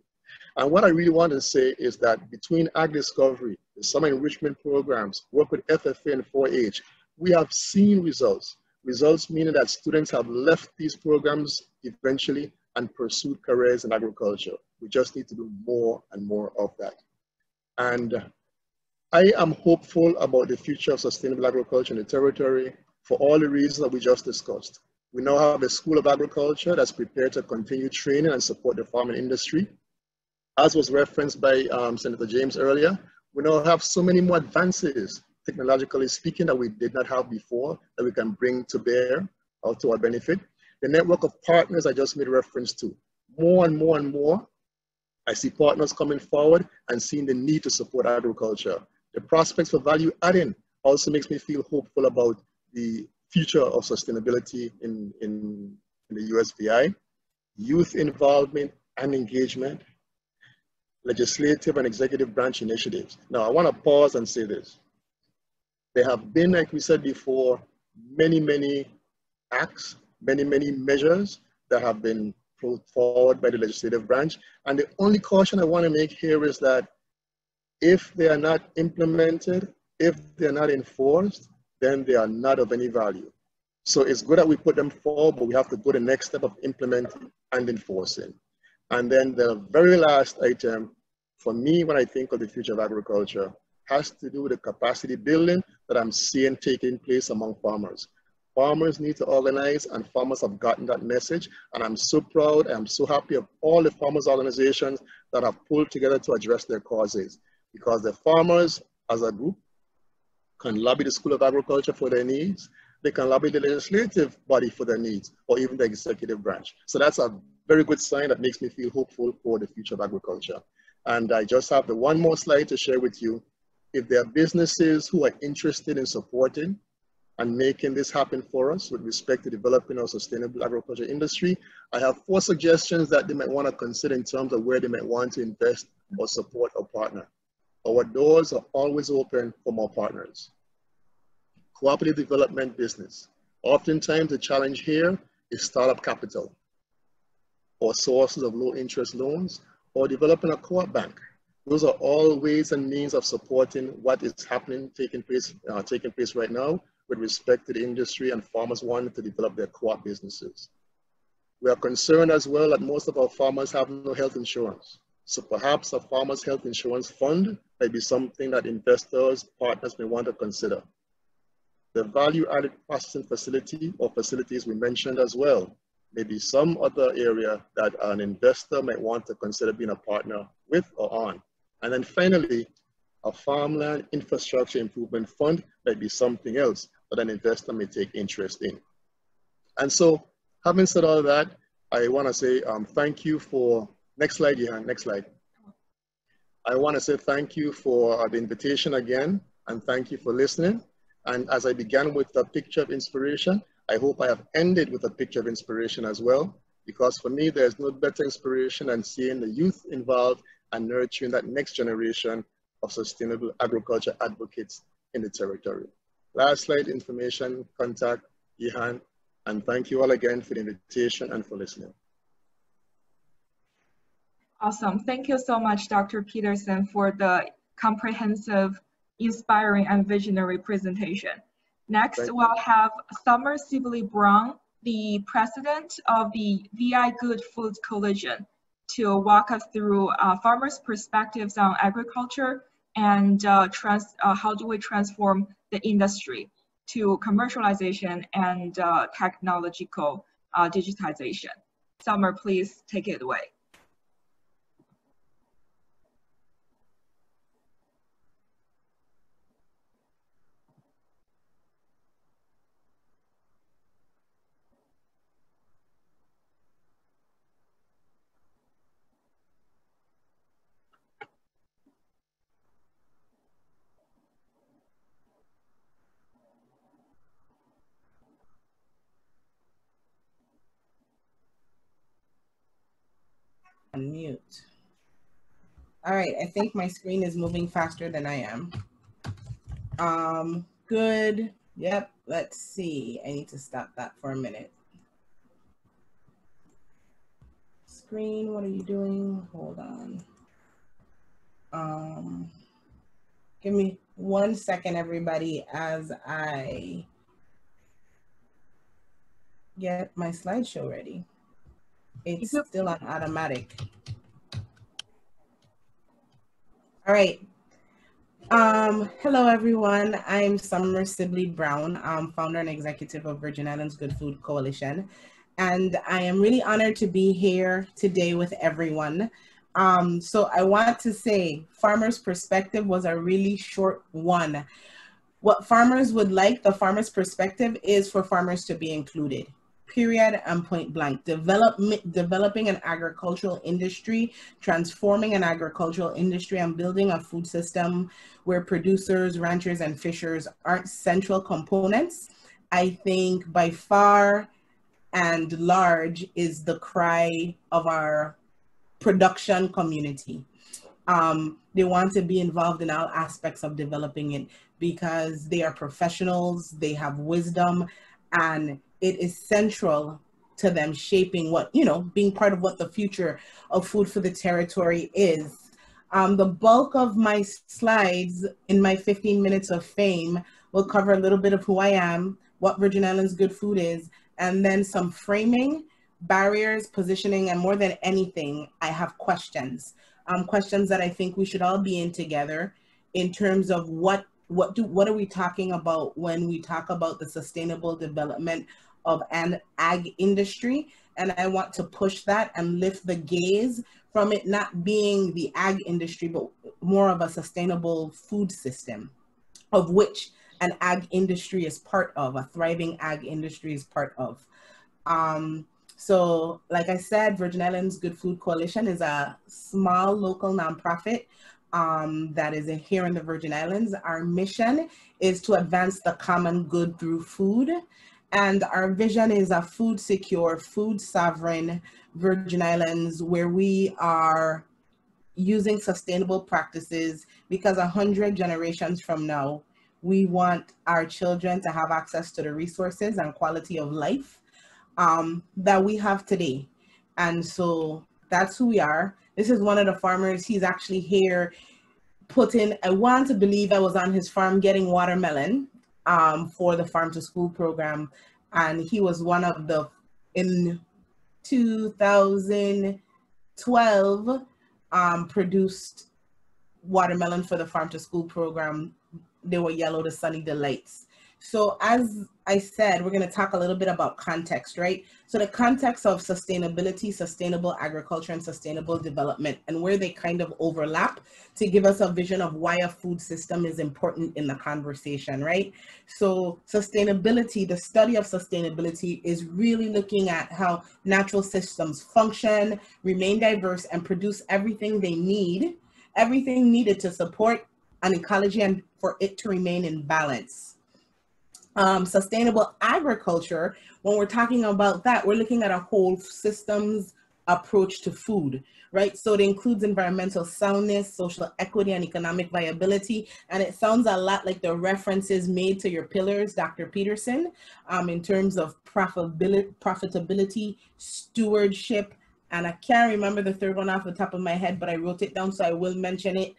And what I really want to say is that between Ag Discovery, the summer enrichment programs, work with FFA and 4-H, we have seen results. Results meaning that students have left these programs eventually and pursued careers in agriculture. We just need to do more and more of that. And I am hopeful about the future of sustainable agriculture in the territory for all the reasons that we just discussed. We now have a School of Agriculture that's prepared to continue training and support the farming industry. As was referenced by Senator James earlier, we now have so many more advances, technologically speaking, that we did not have before, that we can bring to bear or to our benefit. The network of partners I just made reference to, more and more and more, I see partners coming forward and seeing the need to support agriculture. The prospects for value adding also makes me feel hopeful about the future of sustainability in the USVI, youth involvement and engagement, legislative and executive branch initiatives. Now, I want to pause and say this. There have been, like we said before, many acts, many measures that have been put forward by the legislative branch. And the only caution I want to make here is that if they are not implemented, if they're not enforced, then they are not of any value. So it's good that we put them forward, but we have to go the next step of implementing and enforcing. And then the very last item, for me, when I think of the future of agriculture, has to do with the capacity building that I'm seeing taking place among farmers. Farmers need to organize, and farmers have gotten that message. And I'm so proud, I'm so happy of all the farmers organizations that have pulled together to address their causes. Because the farmers, as a group, can lobby the School of Agriculture for their needs. They can lobby the legislative body for their needs, or even the executive branch. So that's a very good sign that makes me feel hopeful for the future of agriculture. And I just have the one more slide to share with you. If there are businesses who are interested in supporting and making this happen for us with respect to developing our sustainable agriculture industry, I have 4 suggestions that they might want to consider in terms of where they might want to invest or support or partner. Our doors are always open for more partners. Cooperative development business. Oftentimes the challenge here is startup capital or sources of low interest loans or developing a co-op bank. Those are all ways and means of supporting what is happening, taking place right now with respect to the industry and farmers wanting to develop their co-op businesses. We are concerned as well that most of our farmers have no health insurance. So perhaps a farmers' health insurance fund might be something that investors, partners may want to consider. The value-added processing facility or facilities we mentioned as well, maybe some other area that an investor might want to consider being a partner with or on. And then finally, a farmland infrastructure improvement fund might be something else that an investor may take interest in. And so, having said all that, I want to say thank you for, next slide, Johan, next slide. I want to say thank you for the invitation again, and thank you for listening. And as I began with a picture of inspiration, I hope I have ended with a picture of inspiration as well, because for me, there's no better inspiration than seeing the youth involved and nurturing that next generation of sustainable agriculture advocates in the territory. Last slide, information, contact, Johan, and thank you all again for the invitation and for listening. Awesome. Thank you so much, Dr. Peterson, for the comprehensive, inspiring, and visionary presentation. Next, we'll have Summer Sibley-Brown, the president of the VI Good Food Coalition, to walk us through farmers' perspectives on agriculture and how do we transform the industry to commercialization and technological digitization. Summer, please take it away. Unmute. All right, I think my screen is moving faster than I am. Good. Yep, let's see. I need to stop that for a minute. Screen, what are you doing? Hold on. Give me 1 second, everybody, as I get my slideshow ready. It's still on automatic. All right. Hello, everyone. I'm Summer Sibley Brown, founder and executive of Virgin Islands Good Food Coalition. And I am really honored to be here today with everyone. So I want to say farmers' perspective was a really short one. What farmers would like, the farmers' perspective is for farmers to be included. Period and point blank. Developing an agricultural industry, transforming an agricultural industry, and building a food system where producers, ranchers, and fishers aren't central components, I think by far and large is the cry of our production community. They want to be involved in all aspects of developing it because they are professionals, they have wisdom, and it is central to them shaping what, being part of what the future of food for the territory is. The bulk of my slides in my 15 minutes of fame will cover a little bit of who I am, what Virgin Islands Good Food is, and then some framing, barriers, positioning, and more than anything, I have questions. Questions that I think we should all be in together in terms of what are we talking about when we talk about the sustainable development of an ag industry. And I want to push that and lift the gaze from it not being the ag industry, but more of a sustainable food system, of which an ag industry is part of, a thriving ag industry is part of. So like I said, Virgin Islands Good Food Coalition is a small local nonprofit that is here in the Virgin Islands. Our mission is to advance the common good through food. And our vision is a food secure, food sovereign Virgin Islands where we are using sustainable practices because 100 generations from now, we want our children to have access to the resources and quality of life that we have today. And so that's who we are. This is one of the farmers. He's actually here I want to believe I was on his farm getting watermelon for the Farm to School program. And he was one of in 2012, produced watermelon for the Farm to School program. They were yellow, the Sunny Delights. So as I said, we're going to talk a little bit about context, right? So the context of sustainability, sustainable agriculture, and sustainable development, and where they kind of overlap to give us a vision of why a food system is important in the conversation, right? So sustainability, the study of sustainability is really looking at how natural systems function, remain diverse, and produce everything they need, everything needed to support an ecology and for it to remain in balance. Sustainable agriculture, when we're talking about that, we're looking at a whole systems approach to food, right? So it includes environmental soundness, social equity, and economic viability. And it sounds a lot like the references made to your pillars, Dr. Peterson, in terms of profitability, stewardship, and I can't remember the third one off the top of my head, but I wrote it down, so I will mention it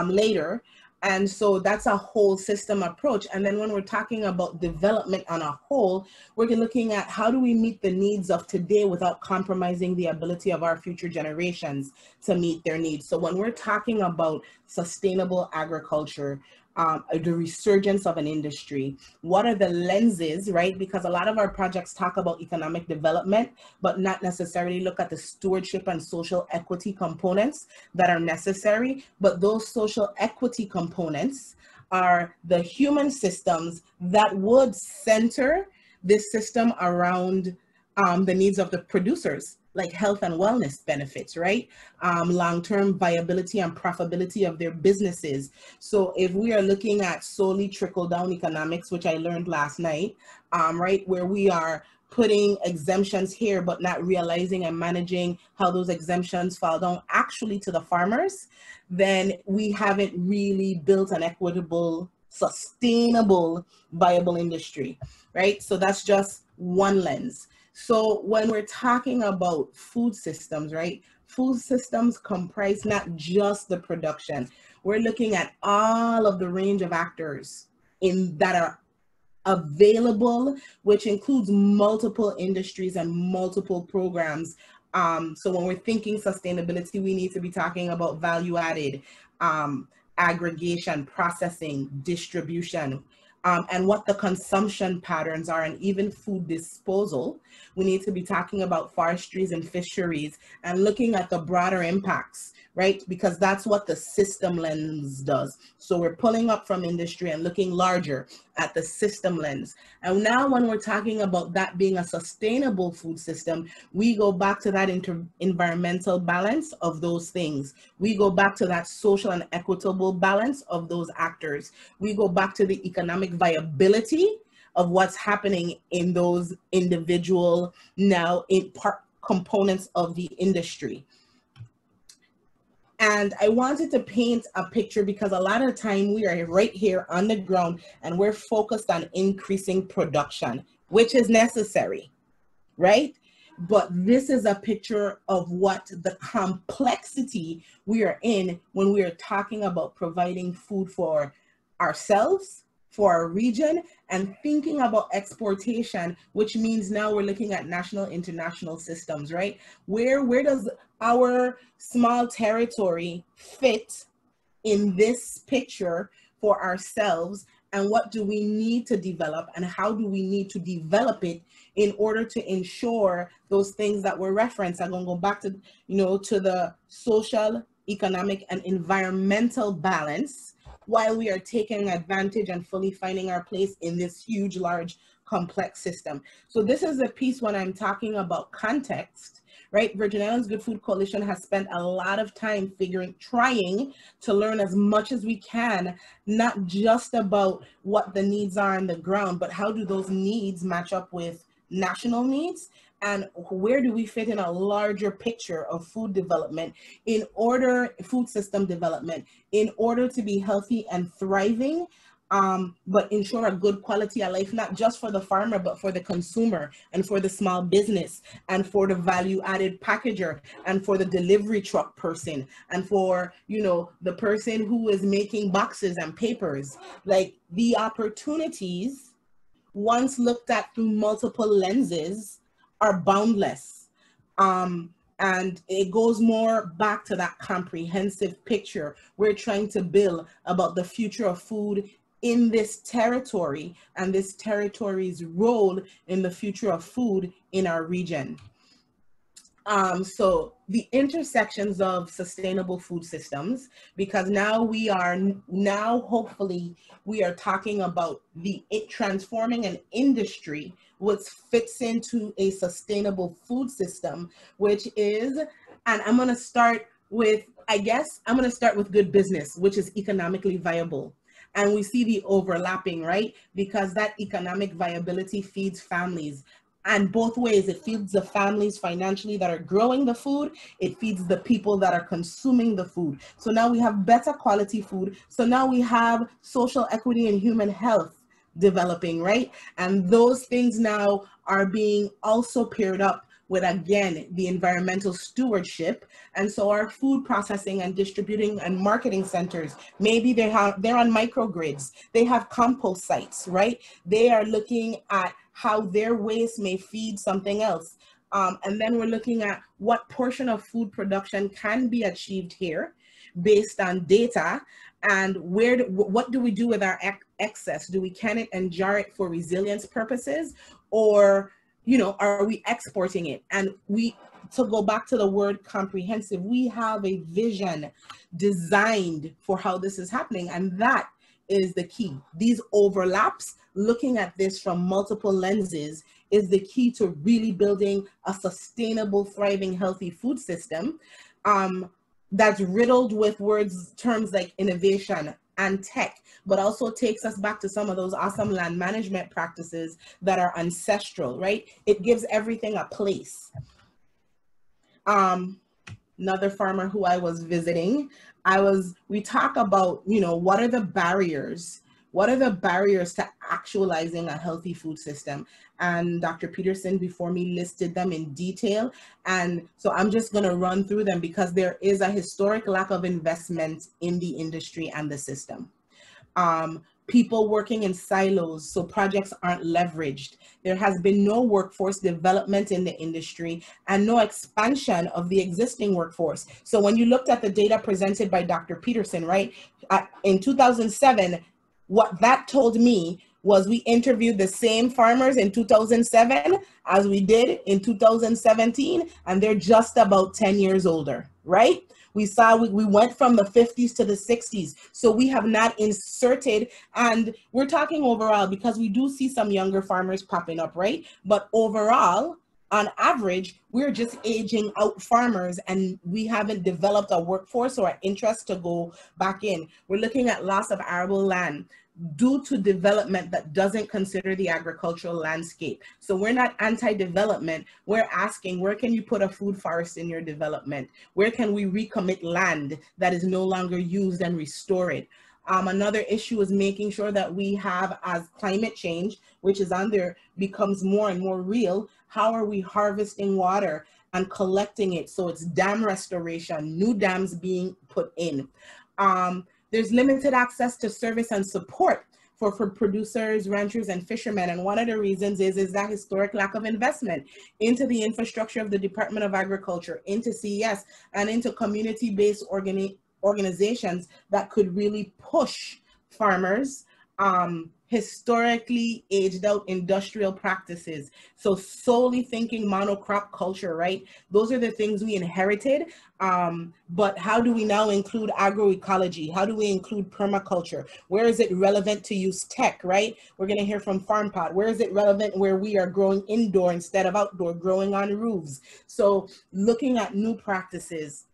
later. And so that's a whole system approach. And then when we're talking about development on a whole, we're looking at how do we meet the needs of today without compromising the ability of our future generations to meet their needs. So when we're talking about sustainable agriculture, the resurgence of an industry? What are the lenses, right? Because a lot of our projects talk about economic development, but not necessarily look at the stewardship and social equity components that are necessary. But those social equity components are the human systems that would center this system around the needs of the producers, like health and wellness benefits, right? Long-term viability and profitability of their businesses. So if we are looking at solely trickle-down economics, which I learned last night, right, where we are putting exemptions here, but not realizing and managing how those exemptions fall down actually to the farmers, then we haven't really built an equitable, sustainable, viable industry, right? So that's just one lens. So when we're talking about food systems, right, food systems comprise not just the production. We're looking at all of the range of actors that are available, which includes multiple industries and multiple programs. So when we're thinking sustainability, we need to be talking about value added, aggregation, processing, distribution, and what the consumption patterns are, and even food disposal. We need to be talking about forestries and fisheries and looking at the broader impacts, right? Because that's what the system lens does. So we're pulling up from industry and looking larger at the system lens. And now when we're talking about that being a sustainable food system, we go back to that environmental balance of those things. We go back to that social and equitable balance of those actors. We go back to the economic viability of what's happening in those individual components of the industry. And I wanted to paint a picture because a lot of the time we are right here on the ground and we're focused on increasing production, which is necessary, right? But this is a picture of what the complexity we are in when we are talking about providing food for ourselves, for our region, and thinking about exportation, which means now we're looking at national, international systems, right? Where does our small territory fit in this picture for ourselves, and what do we need to develop, and how do we need to develop it in order to ensure those things that were referenced? I'm going to go back to, to the social, economic, and environmental balance, while we are taking advantage and fully finding our place in this huge, large, complex system. So this is a piece when I'm talking about context, right? Virgin Islands Good Food Coalition has spent a lot of time trying to learn as much as we can, not just about what the needs are on the ground, but how do those needs match up with national needs, and where do we fit in a larger picture of food development food system development, in order to be healthy and thriving, but ensure a good quality of life, not just for the farmer, but for the consumer, and for the small business, and for the value added packager, and for the delivery truck person, and for, the person who is making boxes and papers. Like, the opportunities, once looked at through multiple lenses, are boundless. And it goes more back to that comprehensive picture we're trying to build about the future of food in this territory, and this territory's role in the future of food in our region. So the intersections of sustainable food systems, because hopefully we are talking about transforming an industry which fits into a sustainable food system, which is, and I'm going to start with good business, which is economically viable. And we see the overlapping, right? Because that economic viability feeds families. And both ways, it feeds the families financially that are growing the food, it feeds the people that are consuming the food. So now we have better quality food. So now we have social equity and human health developing, right? And those things now are being also paired up with, again, the environmental stewardship. And so our food processing and distributing and marketing centers, maybe they're on microgrids, they have compost sites, right? They are looking at how their waste may feed something else. And then we're looking at what portion of food production can be achieved here based on data, And what do we do with our excess? Do we can it and jar it for resilience purposes, or, you know, are we exporting it? And to go back to the word comprehensive, we have a vision designed for how this is happening, and that is the key. These overlaps, looking at this from multiple lenses, is the key to really building a sustainable, thriving, healthy food system that's riddled with terms like innovation and tech, but also takes us back to some of those awesome land management practices that are ancestral, right? It gives everything a place. Another farmer who I was visiting, we talk about, you know, what are the barriers? What are the barriers to actualizing a healthy food system? And Dr. Peterson before me listed them in detail. And so I'm just gonna run through them because there is a historic lack of investment in the industry and the system. People working in silos, so projects aren't leveraged. There has been no workforce development in the industry and no expansion of the existing workforce. So when you looked at the data presented by Dr. Peterson, right, in 2007, what that told me was we interviewed the same farmers in 2007 as we did in 2017, and they're just about 10 years older, right? We went from the 50s to the 60s. So we have not inserted, and we're talking overall because we do see some younger farmers popping up, right? But overall, on average, we're just aging out farmers and we haven't developed a workforce or an interest to go back in. We're looking at loss of arable land due to development that doesn't consider the agricultural landscape. So we're not anti-development. We're asking, where can you put a food forest in your development? Where can we recommit land that is no longer used and restore it? Another issue is making sure that we have, as climate change, which is on there, becomes more and more real, how are we harvesting water and collecting it? So it's dam restoration, new dams being put in. There's limited access to service and support for producers, ranchers, and fishermen. And one of the reasons is that historic lack of investment into the infrastructure of the Department of Agriculture, into CES, and into community-based organizations that could really push farmers, historically aged out industrial practices. So solely thinking monocrop culture, right? Those are the things we inherited. But how do we now include agroecology? How do we include permaculture? Where is it relevant to use tech, right? We're gonna hear from FarmPod. Where is it relevant where we are growing indoor instead of outdoor, growing on roofs? So looking at new practices,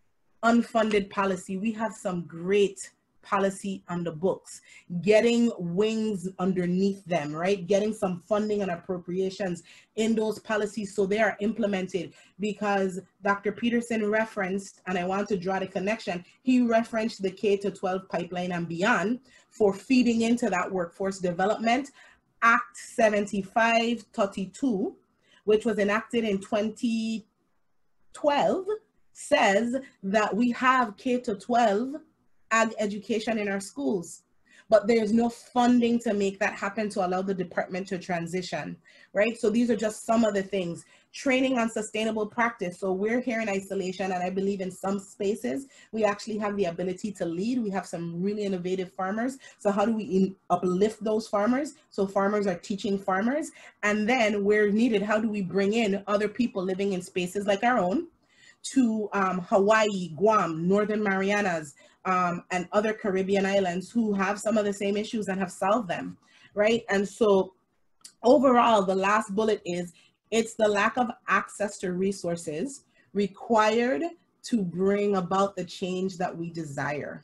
unfunded policy. We have some great policy on the books, getting wings underneath them, right? Getting some funding and appropriations in those policies so they are implemented, because Dr. Peterson referenced, and I want to draw the connection, he referenced the K-12 pipeline and beyond for feeding into that workforce development. Act 7532, which was enacted in 2012, says that we have K-12 ag education in our schools, but there's no funding to make that happen to allow the department to transition, right? So these are just some of the things. Training on sustainable practice. So we're here in isolation, and I believe in some spaces, we actually have the ability to lead. We have some really innovative farmers. So how do we uplift those farmers? So farmers are teaching farmers. And then where needed, how do we bring in other people living in spaces like our own to Hawaii, Guam, Northern Marianas, and other Caribbean islands who have some of the same issues and have solved them, right? And so overall, the last bullet is, it's the lack of access to resources required to bring about the change that we desire.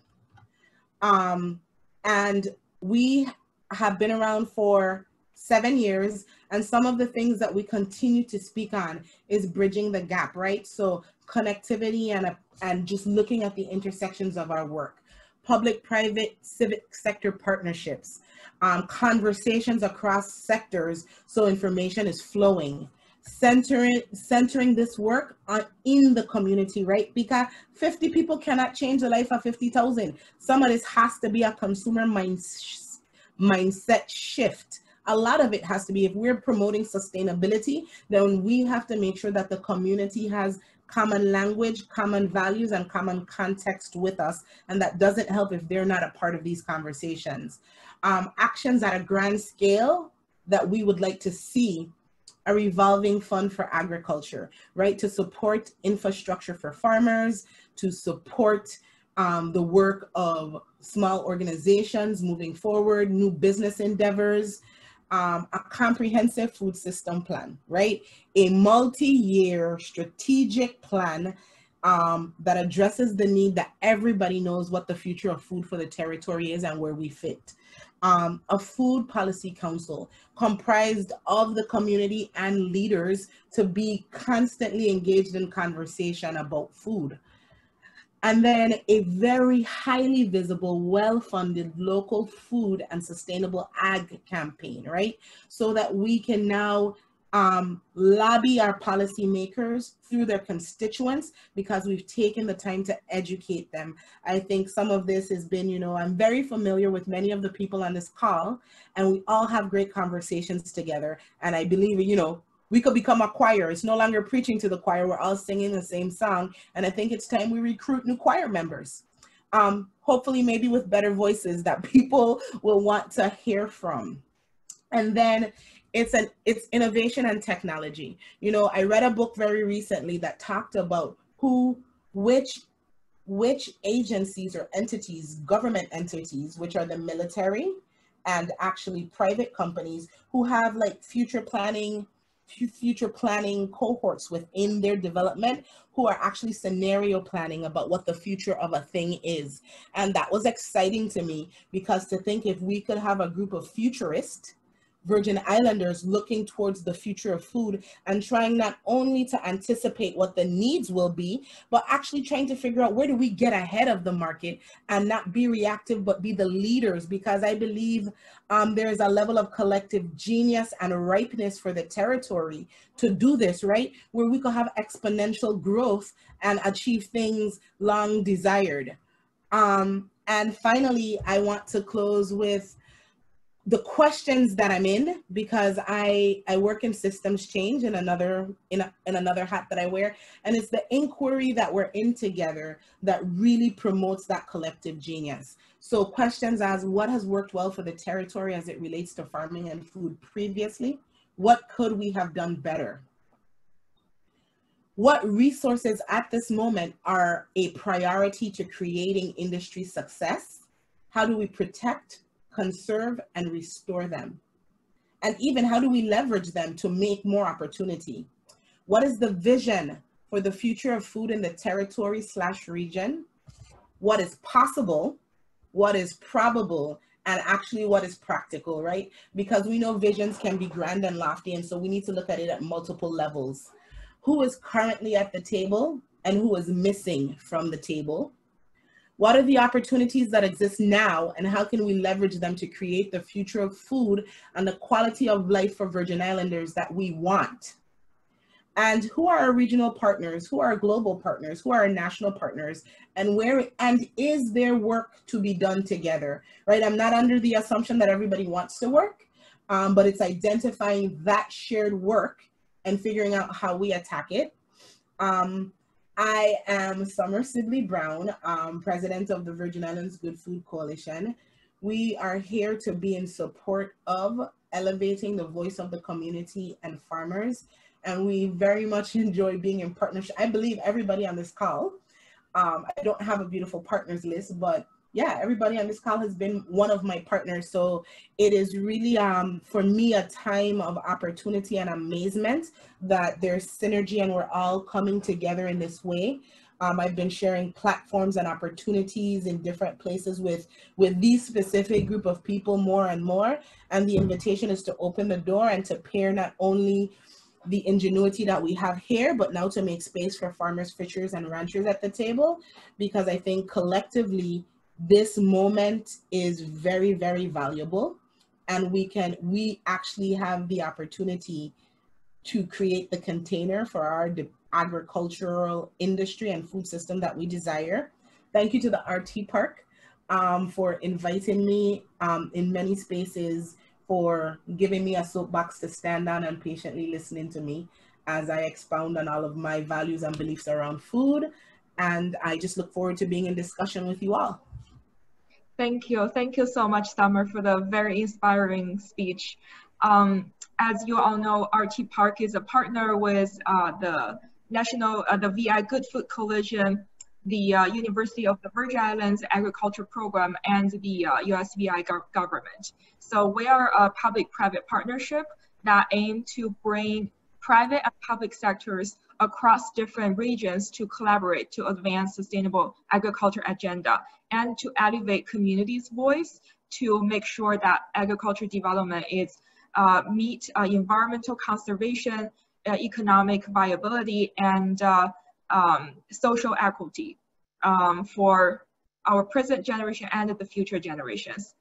And we have been around for 7 years, and some of the things that we continue to speak on is bridging the gap, right? So connectivity and just looking at the intersections of our work, public, private, civic sector partnerships, conversations across sectors so information is flowing, centering this work in the community, right? Because 50 people cannot change the life of 50,000. Some of this has to be a consumer mindset shift. A lot of it has to be, if we're promoting sustainability, then we have to make sure that the community has common language, common values, and common context with us. And that doesn't help if they're not a part of these conversations. Actions at a grand scale that we would like to see: a revolving fund for agriculture, right? To support infrastructure for farmers, to support the work of small organizations moving forward, new business endeavors, a comprehensive food system plan, right? A multi-year strategic plan that addresses the need that everybody knows what the future of food for the territory is and where we fit. A food policy council comprised of the community and leaders to be constantly engaged in conversation about food. And then a very highly visible, well-funded local food and sustainable ag campaign, right? So that we can now lobby our policymakers through their constituents, because we've taken the time to educate them. I think some of this has been, you know, I'm very familiar with many of the people on this call, and we all have great conversations together. And I believe, you know, we could become a choir. It's no longer preaching to the choir. We're all singing the same song. And I think it's time we recruit new choir members. Hopefully maybe with better voices that people will want to hear from. And then it's innovation and technology. You know, I read a book very recently that talked about which agencies or entities, government entities, which are the military and actually private companies, who have like future planning cohorts within their development, who are actually scenario planning about what the future of a thing is. And that was exciting to me, because to think if we could have a group of futurists, Virgin Islanders, looking towards the future of food and trying not only to anticipate what the needs will be, but actually trying to figure out where do we get ahead of the market and not be reactive, but be the leaders. Because I believe there's a level of collective genius and ripeness for the territory to do this, right? Where we could have exponential growth and achieve things long desired. And finally, I want to close with the questions that I'm in, because I work in systems change in another hat that I wear, and it's the inquiry that we're in together that really promotes that collective genius. So questions as: what has worked well for the territory as it relates to farming and food previously? What could we have done better? What resources at this moment are a priority to creating industry success? How do we protect, conserve, and restore them? And even how do we leverage them to make more opportunity? What is the vision for the future of food in the territory/region? What is possible? What is probable? And actually what is practical, right? Because we know visions can be grand and lofty, and so we need to look at it at multiple levels. Who is currently at the table and who is missing from the table? What are the opportunities that exist now, and how can we leverage them to create the future of food and the quality of life for Virgin Islanders that we want? And who are our regional partners? Who are our global partners? Who are our national partners? And is there work to be done together, right? I'm not under the assumption that everybody wants to work, but it's identifying that shared work and figuring out how we attack it. I am Summer Sibley Brown, president of the Virgin Islands Good Food Coalition. We are here to be in support of elevating the voice of the community and farmers, and we very much enjoy being in partnership. I believe everybody on this call, I don't have a beautiful partners list, but yeah, everybody on this call has been one of my partners. So it is really, for me, a time of opportunity and amazement that there's synergy and we're all coming together in this way. I've been sharing platforms and opportunities in different places with these specific group of people more and more. And the invitation is to open the door and to pair not only the ingenuity that we have here, but now to make space for farmers, fishers, and ranchers at the table, because I think collectively, this moment is very, very valuable, and we actually have the opportunity to create the container for our agricultural industry and food system that we desire. Thank you to the RT Park for inviting me in many spaces, for giving me a soapbox to stand on and patiently listening to me. as I expound on all of my values and beliefs around food. And I just look forward to being in discussion with you all. Thank you. Thank you so much, Summer, for the very inspiring speech. As you all know, RT Park is a partner with the VI Good Food Coalition, the University of the Virgin Islands Agriculture Program, and the USVI government. So we are a public-private partnership that aim to bring private and public sectors across different regions to collaborate to advance sustainable agriculture agenda and to elevate communities' voice to make sure that agriculture development is meet environmental conservation, economic viability, and social equity for our present generation and the future generations.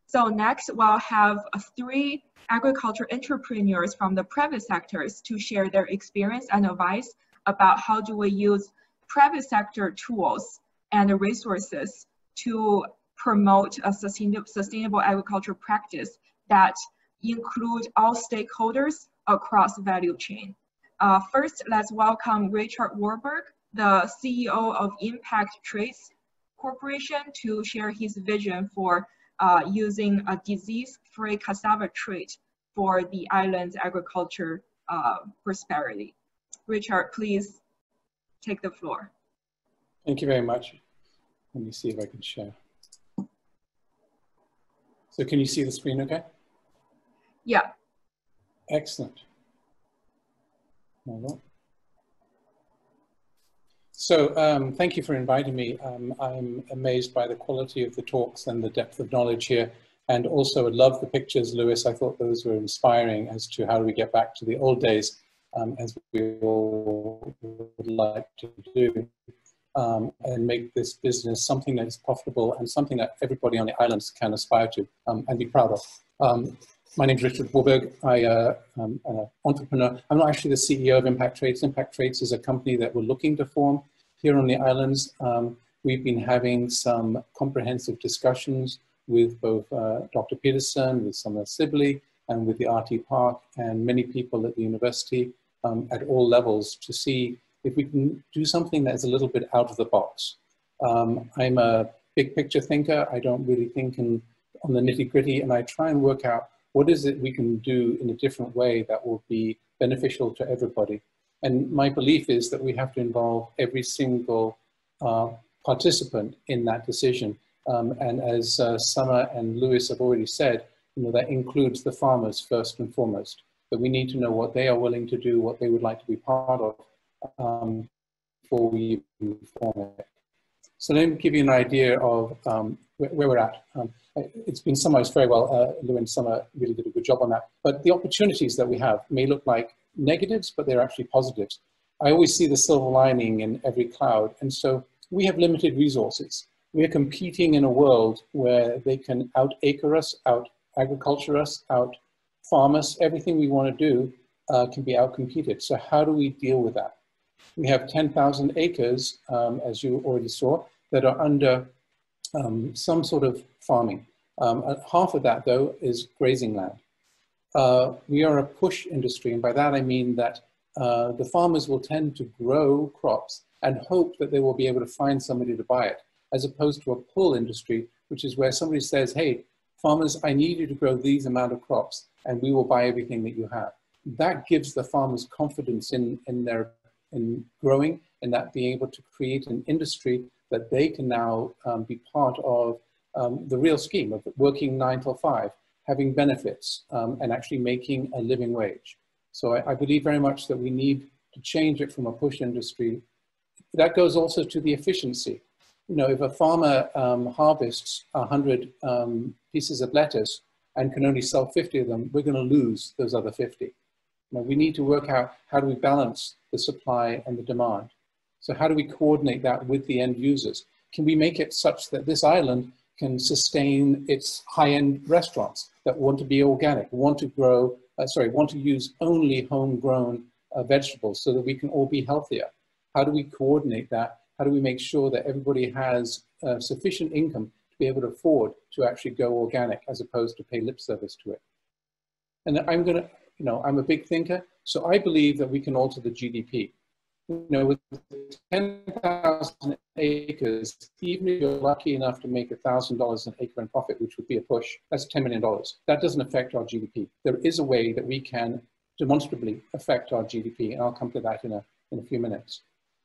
So next, we'll have 3 agriculture entrepreneurs from the private sectors to share their experience and advice about how do we use private sector tools and resources to promote a sustainable agriculture practice that include all stakeholders across the value chain. First, let's welcome Richard Warburg, the CEO of Impact Traits Corporation, to share his vision for using a disease-free cassava trait for the island's agriculture prosperity. Richard, please take the floor. Thank you very much. Let me see if I can share. So can you see the screen okay? Yeah. Excellent. Hold on. So thank you for inviting me. I'm amazed by the quality of the talks and the depth of knowledge here. And also I love the pictures, Lewis. I thought those were inspiring as to how do we get back to the old days, as we all would like to do, and make this business something that is profitable and something that everybody on the islands can aspire to and be proud of. My name is Richard Warburg. I'm an entrepreneur. I'm not actually the CEO of Impact Traits. Impact Traits is a company that we're looking to form here on the islands. We've been having some comprehensive discussions with both Dr. Peterson, with Summer Sibley, and with the RT Park, and many people at the university at all levels to see if we can do something that is a little bit out of the box. I'm a big picture thinker. I don't really think on the nitty gritty, and I try and work out what is it we can do in a different way that will be beneficial to everybody. And my belief is that we have to involve every single participant in that decision. And as Summer and Lewis have already said, that includes the farmers first and foremost. But we need to know what they are willing to do, what they would like to be part of before we form it. So let me give you an idea of where we're at. It's been summarized very well. Lou and Summer really did a good job on that. But the opportunities that we have may look like negatives, but they're actually positives. I always see the silver lining in every cloud. And so we have limited resources. We're competing in a world where they can out-acre us, out-agriculture us, out-farm us. Everything we want to do can be out-competed. So how do we deal with that? We have 10,000 acres, as you already saw, that are under some sort of farming. Half of that, though, is grazing land. We are a push industry, and by that I mean that the farmers will tend to grow crops and hope that they will be able to find somebody to buy it, as opposed to a pull industry, which is where somebody says, hey, farmers, I need you to grow these amount of crops, and we will buy everything that you have. That gives the farmers confidence in growing, and that being able to create an industry that they can now be part of the real scheme of working 9 till 5, having benefits, and actually making a living wage. So I believe very much that we need to change it from a push industry. That goes also to the efficiency. If a farmer harvests 100 pieces of lettuce and can only sell 50 of them, we're going to lose those other 50. We need to work out how do we balance the supply and the demand. So how do we coordinate that with the end users? Can we make it such that this island can sustain its high-end restaurants that want to be organic, want to use only homegrown vegetables so that we can all be healthier? How do we coordinate that? How do we make sure that everybody has sufficient income to be able to afford to actually go organic as opposed to pay lip service to it? And I'm going to you know, I'm a big thinker, so I believe that we can alter the GDP. You know, with 10,000 acres, even if you're lucky enough to make $1,000 an acre in profit, which would be a push, that's $10 million. That doesn't affect our GDP. There is a way that we can demonstrably affect our GDP, and I'll come to that in a few minutes.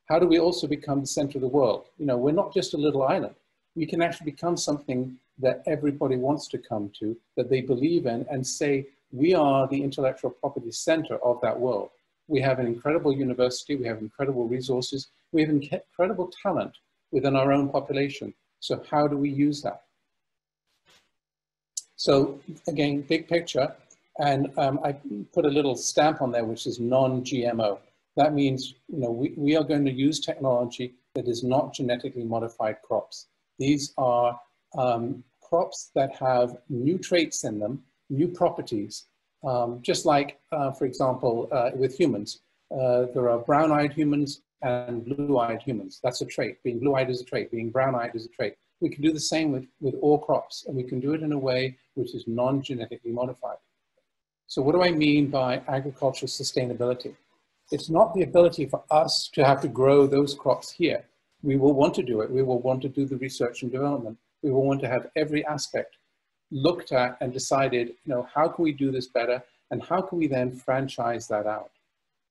How do we also become the center of the world? You know, we're not just a little island. We can actually become something that everybody wants to come to, that they believe in, and say, we are the intellectual property center of that world. We have an incredible university, we have incredible resources, we have incredible talent within our own population. So how do we use that? So again, big picture, and I put a little stamp on there, which is non-GMO. That means, you know, we are going to use technology that is not genetically modified crops. These are crops that have new traits in them, new properties. Just like, for example, with humans, there are brown-eyed humans and blue-eyed humans. That's a trait. Being blue-eyed is a trait. Being brown-eyed is a trait. We can do the same with all crops, and we can do it in a way which is non-genetically modified. So what do I mean by agricultural sustainability? It's not the ability for us to have to grow those crops here. We will want to do it. We will want to do the research and development. We will want to have every aspect looked at and decided, you know, how can we do this better, and how can we then franchise that out?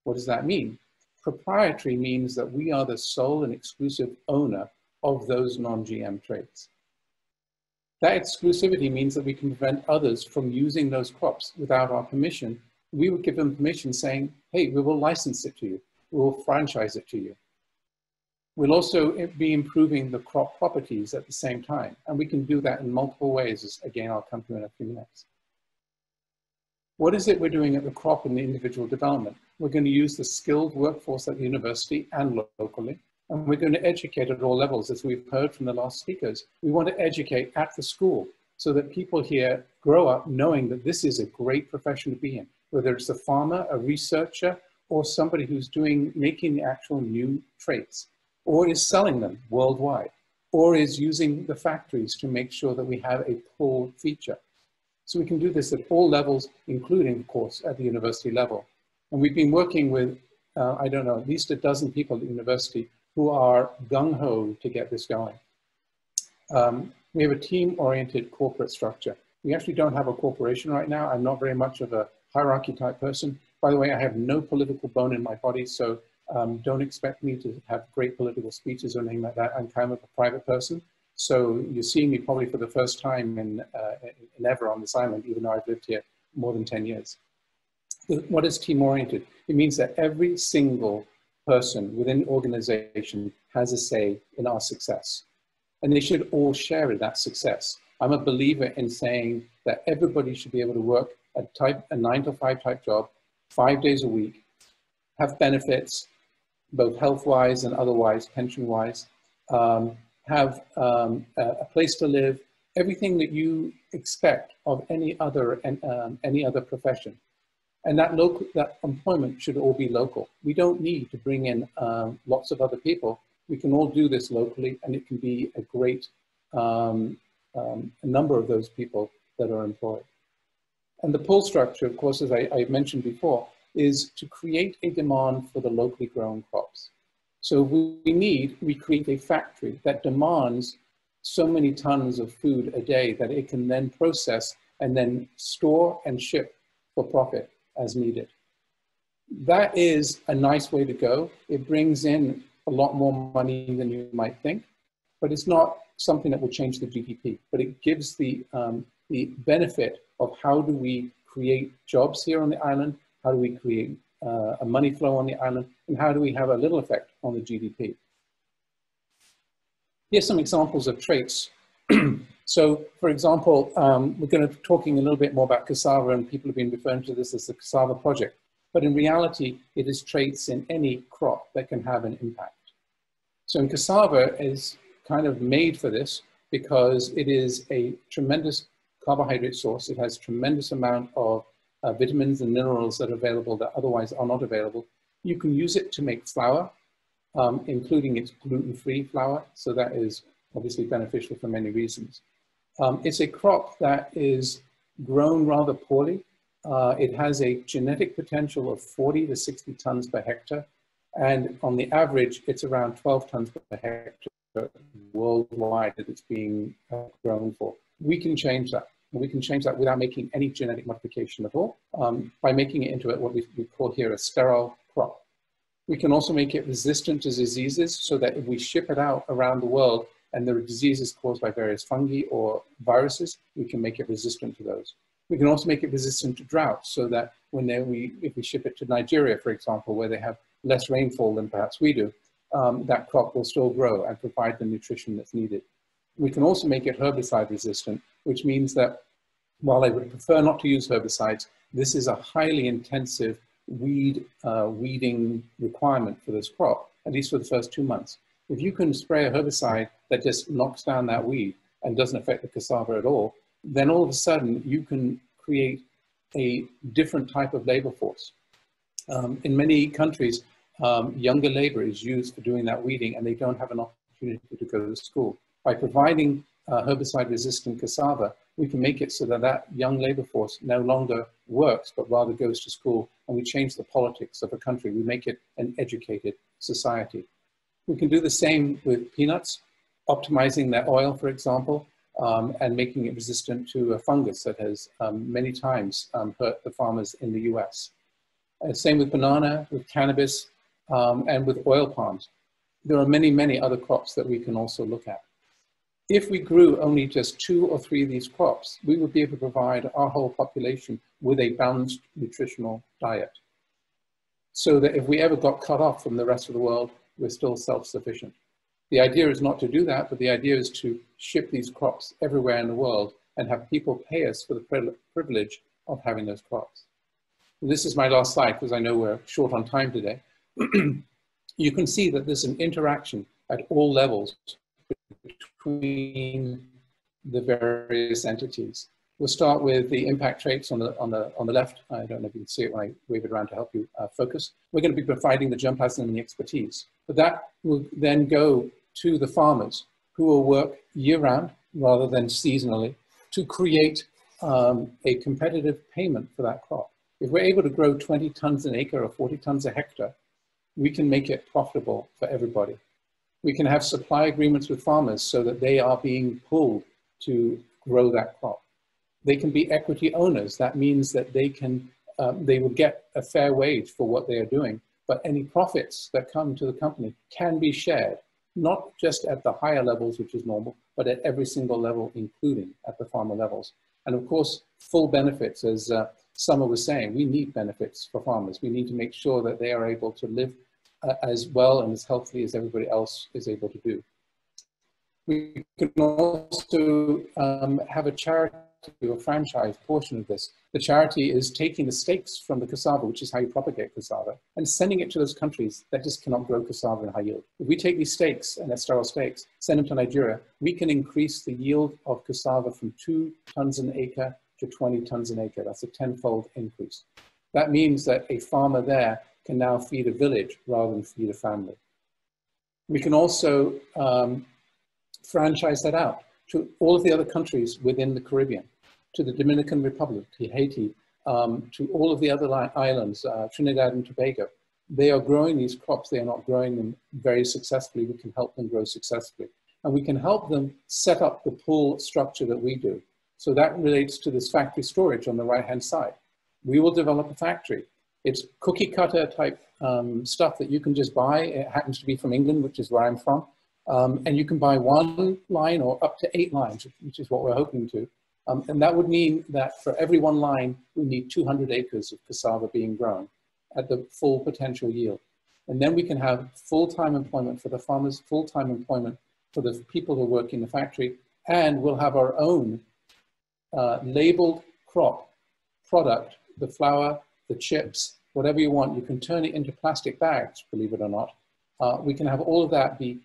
What does that mean? Proprietary means that we are the sole and exclusive owner of those non-GM traits. That exclusivity means that we can prevent others from using those crops without our permission. We would give them permission saying, hey, we will license it to you. We will franchise it to you. We'll also be improving the crop properties at the same time. And we can do that in multiple ways, as again, I'll come to in a few minutes. What is it we're doing at the crop and the individual development? We're going to use the skilled workforce at the university and locally. And we're going to educate at all levels, as we've heard from the last speakers. We want to educate at the school so that people here grow up knowing that this is a great profession to be in, whether it's a farmer, a researcher, or somebody who's making the actual new traits, or is selling them worldwide, or is using the factories to make sure that we have a pull feature. So we can do this at all levels, including, of course, at the university level. And we've been working with, I don't know, at least a dozen people at the university who are gung-ho to get this going. We have a team-oriented corporate structure. We actually don't have a corporation right now. I'm not very much of a hierarchy type person. By the way, I have no political bone in my body, so don't expect me to have great political speeches or anything like that. I'm kind of a private person. So you're seeing me probably for the first time in ever on this island, even though I've lived here more than 10 years. What is team-oriented? It means that every single person within the organization has a say in our success. And they should all share in that success. I'm a believer in saying that everybody should be able to work a 9-to-5 type job, 5 days a week, have benefits, both health-wise and otherwise, pension-wise, have a place to live, everything that you expect of any other profession. And that employment should all be local. We don't need to bring in lots of other people. We can all do this locally, and it can be a great number of those people that are employed. And the pull structure, of course, as I mentioned before, is to create a demand for the locally grown crops. So we create a factory that demands so many tons of food a day that it can then process and then store and ship for profit as needed. That is a nice way to go. It brings in a lot more money than you might think, but it's not something that will change the GDP, but it gives the benefit of how do we create jobs here on the island, how do we create a money flow on the island, and how do we have a little effect on the GDP. Here's some examples of traits. So, for example, we're going to be talking a little bit more about cassava, and people have been referring to this as the cassava project. But in reality, it is traits in any crop that can have an impact. So in cassava is kind of made for this because it is a tremendous carbohydrate source. It has tremendous amount of vitamins and minerals that are available that otherwise are not available. You can use it to make flour, including its gluten-free flour. So that is obviously beneficial for many reasons. It's a crop that is grown rather poorly. It has a genetic potential of 40 to 60 tons per hectare. And on the average, it's around 12 tons per hectare worldwide that it's being grown for. We can change that. We can change that without making any genetic modification at all, by making it into what we call here a sterile crop. We can also make it resistant to diseases so that if we ship it out around the world and there are diseases caused by various fungi or viruses, we can make it resistant to those. We can also make it resistant to drought so that if we ship it to Nigeria, for example, where they have less rainfall than perhaps we do, that crop will still grow and provide the nutrition that's needed. We can also make it herbicide resistant, which means that while I would prefer not to use herbicides, this is a highly intensive weeding requirement for this crop, at least for the first 2 months. If you can spray a herbicide that just knocks down that weed and doesn't affect the cassava at all, then all of a sudden you can create a different type of labor force. In many countries, younger labor is used for doing that weeding and they don't have an opportunity to go to school. By providing herbicide-resistant cassava, we can make it so that that young labor force no longer works, but rather goes to school, and we change the politics of a country. We make it an educated society. We can do the same with peanuts, optimizing their oil, for example, and making it resistant to a fungus that has many times hurt the farmers in the US. Same with banana, with cannabis, and with oil palms. There are many, many other crops that we can also look at. If we grew only just 2 or 3 of these crops, we would be able to provide our whole population with a balanced nutritional diet. So that if we ever got cut off from the rest of the world, we're still self-sufficient. The idea is not to do that, but the idea is to ship these crops everywhere in the world and have people pay us for the privilege of having those crops. This is my last slide because I know we're short on time today. You can see that there's an interaction at all levels between the various entities. We'll start with the impact traits on the left. I don't know if you can see it when I wave it around to help you focus. We're going to be providing the germplasm and the expertise, but that will then go to the farmers who will work year-round rather than seasonally to create a competitive payment for that crop. If we're able to grow 20 tons an acre or 40 tons a hectare, we can make it profitable for everybody. We can have supply agreements with farmers so that they are being pulled to grow that crop. They can be equity owners. That means that they will get a fair wage for what they are doing, but any profits that come to the company can be shared, not just at the higher levels, which is normal, but at every single level, including at the farmer levels. And of course, full benefits, as Summer was saying, we need benefits for farmers. We need to make sure that they are able to live as well and as healthily as everybody else is able to do. We can also have a charity or franchise portion of this. The charity is taking the stakes from the cassava, which is how you propagate cassava, and sending it to those countries that just cannot grow cassava in high yield. If we take these stakes, and they're sterile stakes, send them to Nigeria, we can increase the yield of cassava from 2 tons an acre to 20 tons an acre. That's a 10-fold increase. That means that a farmer there can now feed a village rather than feed a family. We can also franchise that out to all of the other countries within the Caribbean, to the Dominican Republic, to Haiti, to all of the other islands, Trinidad and Tobago. They are growing these crops. They are not growing them very successfully. We can help them grow successfully. And we can help them set up the pool structure that we do. So that relates to this factory storage on the right-hand side. We will develop a factory. It's cookie cutter type stuff that you can just buy. It happens to be from England, which is where I'm from. And you can buy 1 line or up to 8 lines, which is what we're hoping to. And that would mean that for every 1 line, we need 200 acres of cassava being grown at the full potential yield. And then we can have full-time employment for the farmers, full-time employment for the people who work in the factory, and we'll have our own labeled crop product, the flour, the chips, whatever you want. You can turn it into plastic bags, believe it or not. We can have all of that be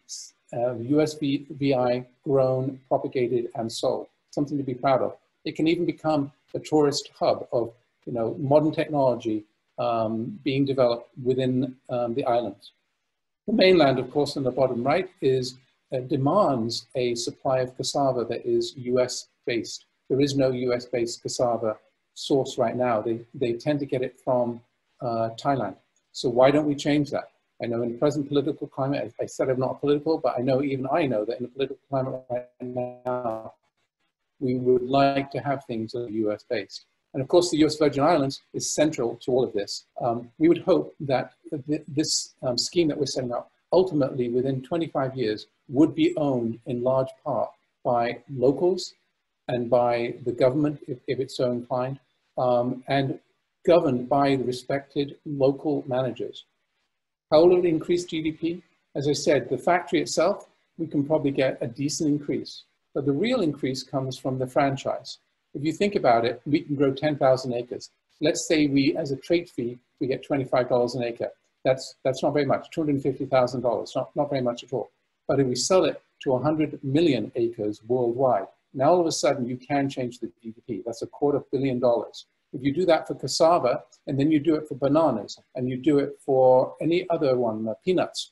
USVI grown, propagated, and sold. Something to be proud of. It can even become a tourist hub of modern technology being developed within the islands. The mainland, of course, in the bottom right demands a supply of cassava that is US-based. There is no US-based cassava source right now. They tend to get it from Thailand. So why don't we change that? I know in the present political climate, I said I'm not political, but I know even I know that in the political climate right now, we would like to have things that are US based. And of course, the US Virgin Islands is central to all of this. We would hope that this scheme that we're setting up ultimately within 25 years would be owned in large part by locals and by the government, if it's so inclined, and governed by the respected local managers. How will it increase GDP? As I said, the factory itself, we can probably get a decent increase, but the real increase comes from the franchise. If you think about it, we can grow 10,000 acres. Let's say we, as a trait fee, we get $25 an acre. That's not very much, $250,000, not very much at all. But if we sell it to 100 million acres worldwide, now all of a sudden you can change the GDP. That's $250 million. If you do that for cassava, and then you do it for bananas, and you do it for any other one, peanuts,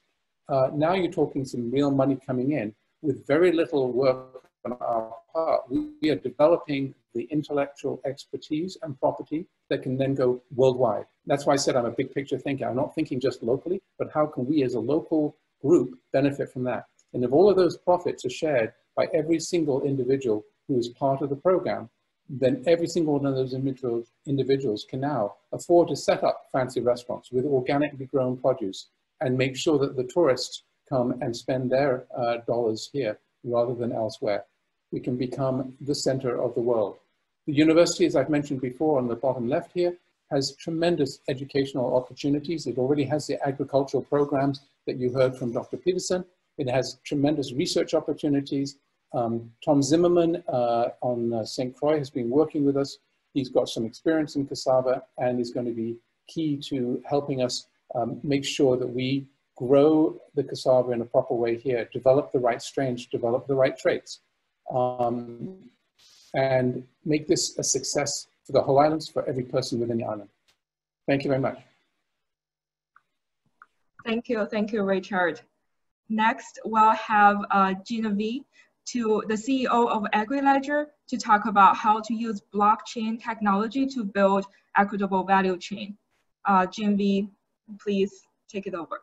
now you're talking some real money coming in with very little work on our part. We are developing the intellectual expertise and property that can then go worldwide. That's why I said I'm a big picture thinker. I'm not thinking just locally, but how can we as a local group benefit from that? And if all of those profits are shared by every single individual who is part of the program, then every single one of those individuals can now afford to set up fancy restaurants with organically grown produce and make sure that the tourists come and spend their dollars here rather than elsewhere. We can become the center of the world. The university, as I've mentioned before on the bottom left here, has tremendous educational opportunities. It already has the agricultural programs that you heard from Dr. Peterson. It has tremendous research opportunities. Tom Zimmerman on St. Croix has been working with us. He's got some experience in cassava and is going to be key to helping us make sure that we grow the cassava in a proper way here, develop the right strains, develop the right traits, and make this a success for the whole islands, for every person within the island. Thank you very much. Thank you, Richard. Next, we'll have Genevieve, the CEO of AgriLedger, to talk about how to use blockchain technology to build equitable value chain. Genevieve, please take it over.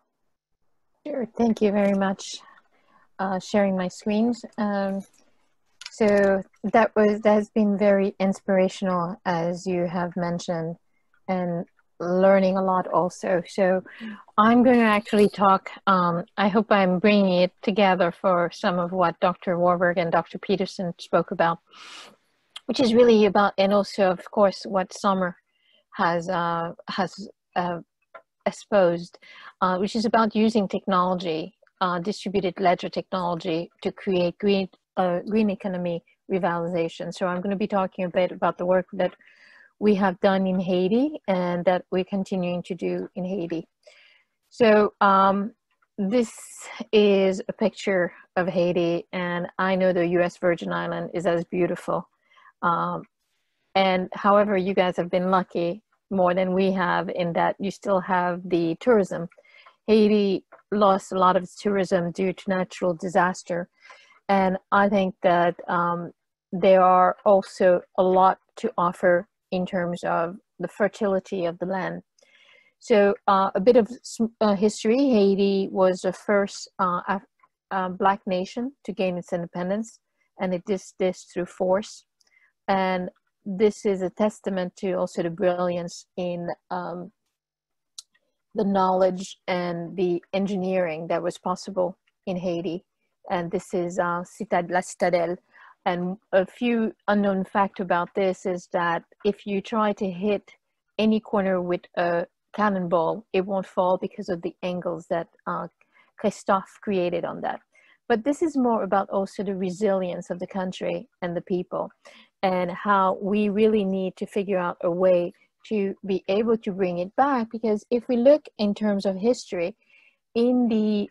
Sure, thank you very much. Sharing my screens. So that has been very inspirational, as you have mentioned, and learning a lot also. So I'm going to actually talk, I hope I'm bringing it together for some of what Dr. Warburg and Dr. Peterson spoke about, which is really about, and also of course what Summer has exposed, which is about using technology, distributed ledger technology, to create green economy revitalization. So I'm going to be talking a bit about the work that we have done in Haiti and that we're continuing to do in Haiti. So this is a picture of Haiti, and I know the US Virgin Island is as beautiful. And however, you guys have been lucky more than we have in that you still have the tourism. Haiti lost a lot of its tourism due to natural disaster. And I think that there are also a lot to offer in terms of the fertility of the land. So a bit of history. Haiti was the first Black nation to gain its independence, and it did this through force. And this is a testament to also the brilliance in the knowledge and the engineering that was possible in Haiti. And this is La Citadelle. And a few unknown fact about this is that if you try to hit any corner with a cannonball, it won't fall because of the angles that Christophe created on that. But this is more about also the resilience of the country and the people, and how we really need to figure out a way to be able to bring it back. Because if we look in terms of history, in the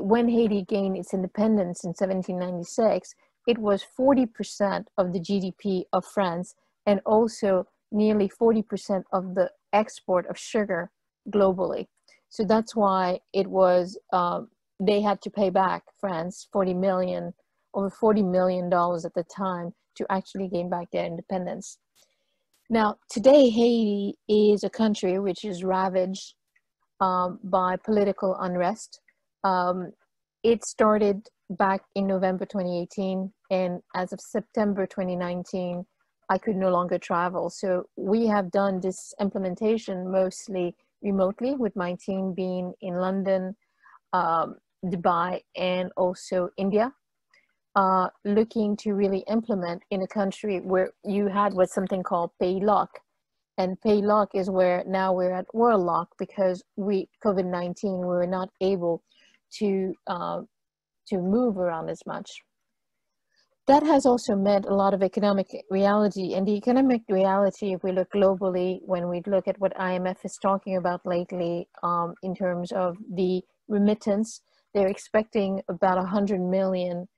when Haiti gained its independence in 1796, it was 40% of the GDP of France, and also nearly 40% of the export of sugar globally. So that's why it was, they had to pay back France over $40 million at the time to actually gain back their independence. Now, today, Haiti is a country which is ravaged by political unrest. It started back in November 2018, and as of September 2019, I could no longer travel. So we have done this implementation mostly remotely, with my team being in London, Dubai, and also India, looking to really implement in a country where you had what's something called pay lock. And pay lock is where now we're at world lock, because COVID-19, we were not able to move around as much. That has also meant a lot of economic reality. And the economic reality, if we look globally, when we look at what IMF is talking about lately in terms of the remittance, they're expecting about 100 million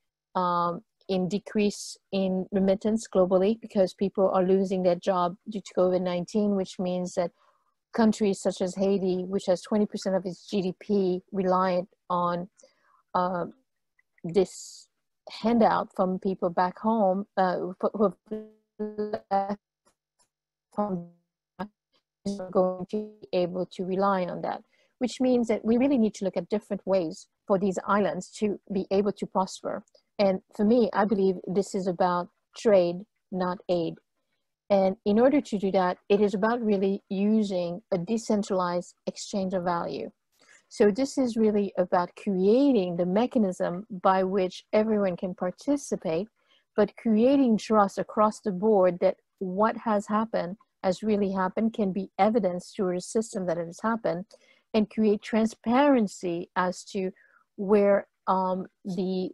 in decrease in remittance globally, because people are losing their job due to COVID-19, which means that countries such as Haiti, which has 20% of its GDP reliant on this handout from people back home, who have left from, is going to be able to rely on that, which means that we really need to look at different ways for these islands to be able to prosper. And for me, I believe this is about trade, not aid. And in order to do that, it is about really using a decentralized exchange of value. So this is really about creating the mechanism by which everyone can participate, but creating trust across the board that what has happened has really happened, can be evidenced through a system that it has happened, and create transparency as to where the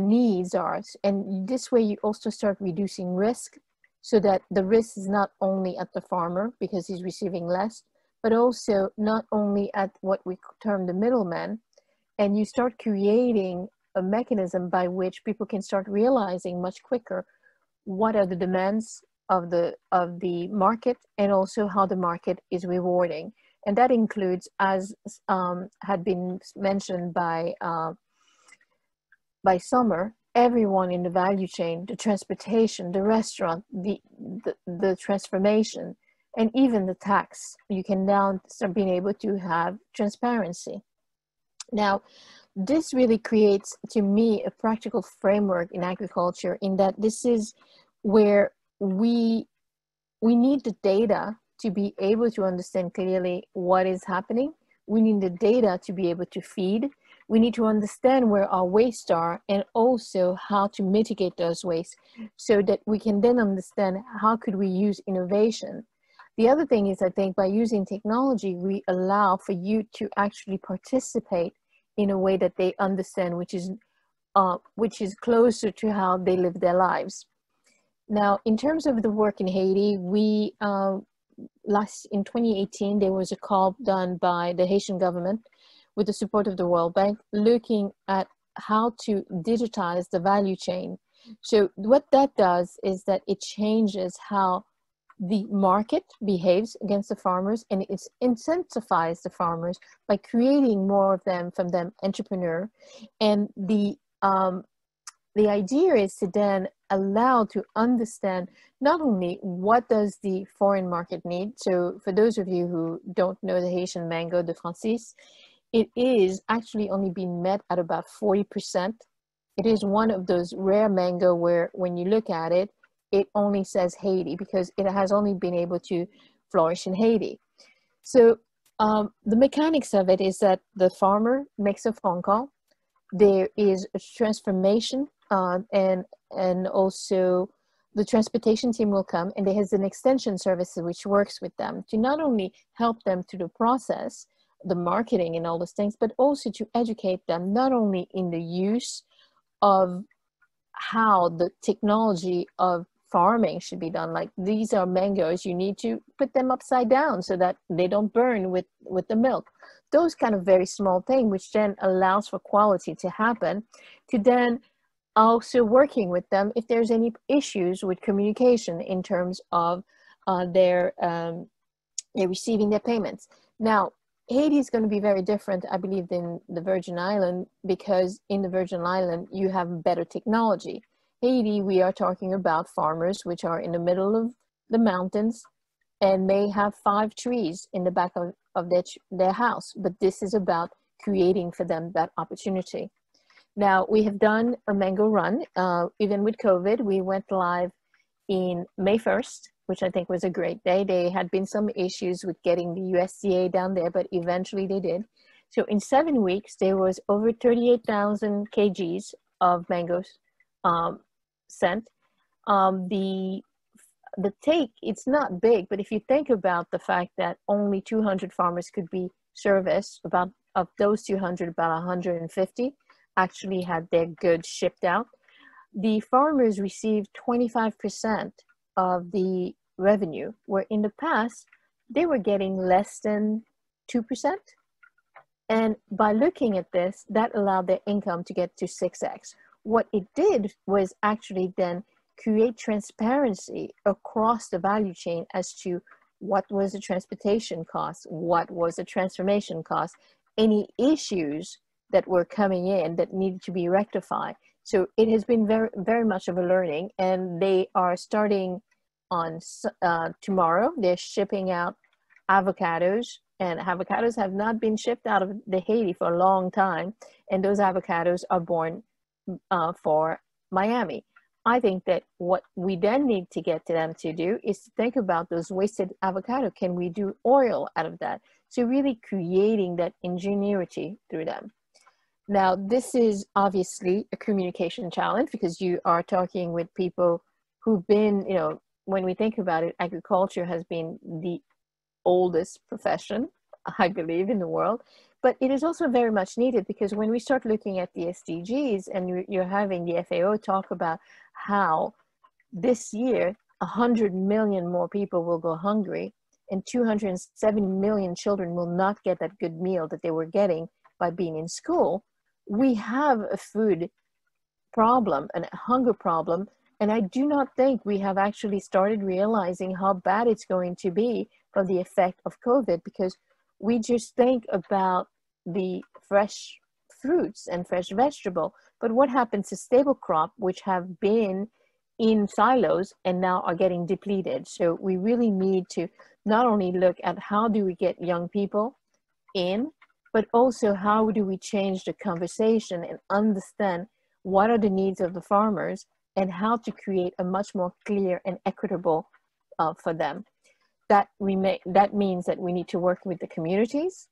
needs are. And this way you also start reducing risk, so that the risk is not only at the farmer because he's receiving less, but also not only at what we term the middleman. And you start creating a mechanism by which people can start realizing much quicker what are the demands of the market, and also how the market is rewarding. And that includes, as had been mentioned by Summer, everyone in the value chain, the transportation, the restaurant, the transformation, and even the tax. You can now start being able to have transparency. Now, this really creates, to me, a practical framework in agriculture, in that this is where we need the data to be able to understand clearly what is happening. We need the data to be able to feed. We need to understand where our wastes are, and also how to mitigate those wastes, so that we can then understand how could we use innovation. The other thing is, I think by using technology, we allow for you to actually participate in a way that they understand, which is closer to how they live their lives. Now, in terms of the work in Haiti, we in 2018, there was a call done by the Haitian government with the support of the World Bank, looking at how to digitize the value chain. So what that does is that it changes how the market behaves against the farmers, and it incentivizes the farmers by creating more of them, from them entrepreneur. And the idea is to then allow to understand not only what does the foreign market need. So for those of you who don't know the Haitian mango de Francis, it is actually only being met at about 40%. It is one of those rare mango where when you look at it, it only says Haiti, because it has only been able to flourish in Haiti. So the mechanics of it is that the farmer makes a phone call. There is a transformation, and also the transportation team will come, and there is an extension service which works with them to not only help them through the process, the marketing and all those things, but also to educate them not only in the use of how the technology of farming should be done. Like, these are mangoes, you need to put them upside down so that they don't burn with the milk. Those kind of very small things, which then allows for quality to happen, to then also working with them if there's any issues with communication in terms of they're receiving their payments. Now, Haiti is going to be very different, I believe, than the Virgin Island, because in the Virgin Island, you have better technology. Haiti, we are talking about farmers which are in the middle of the mountains and may have 5 trees in the back of their house, but this is about creating for them that opportunity. Now, we have done a mango run, even with COVID. We went live in May 1st, which I think was a great day. There had been some issues with getting the USVI down there, but eventually they did. So in 7 weeks, there was over 38,000 kgs of mangoes sent. The take, it's not big, but if you think about the fact that only 200 farmers could be serviced, about of those 200, about 150 actually had their goods shipped out. The farmers received 25% of the revenue, where in the past, they were getting less than 2%. And by looking at this, that allowed their income to get to 6x. What it did was actually then create transparency across the value chain as to what was the transportation cost, what was the transformation cost, any issues that were coming in that needed to be rectified. So it has been very, very much of a learning, and they are starting on tomorrow. They're shipping out avocados, and avocados have not been shipped out of the Haiti for a long time, and those avocados are born for Miami. I think that what we then need to get to them to do is to think about those wasted avocado. Can we do oil out of that? So really creating that ingenuity through them. Now, this is obviously a communication challenge because you are talking with people who've been, you know, when we think about it, agriculture has been the oldest profession, I believe, in the world. But it is also very much needed because when we start looking at the SDGs and you're having the FAO talk about how this year 100 million more people will go hungry and 270 million children will not get that good meal that they were getting by being in school, we have a food problem, a hunger problem. And I do not think we have actually started realizing how bad it's going to be from the effect of COVID, because we just think about the fresh fruits and fresh vegetable, but what happens to stable crop, which have been in silos and now are getting depleted? So we really need to not only look at how do we get young people in, but also how do we change the conversation and understand what are the needs of the farmers and how to create a much more clear and equitable for them. That means that we need to work with the communities.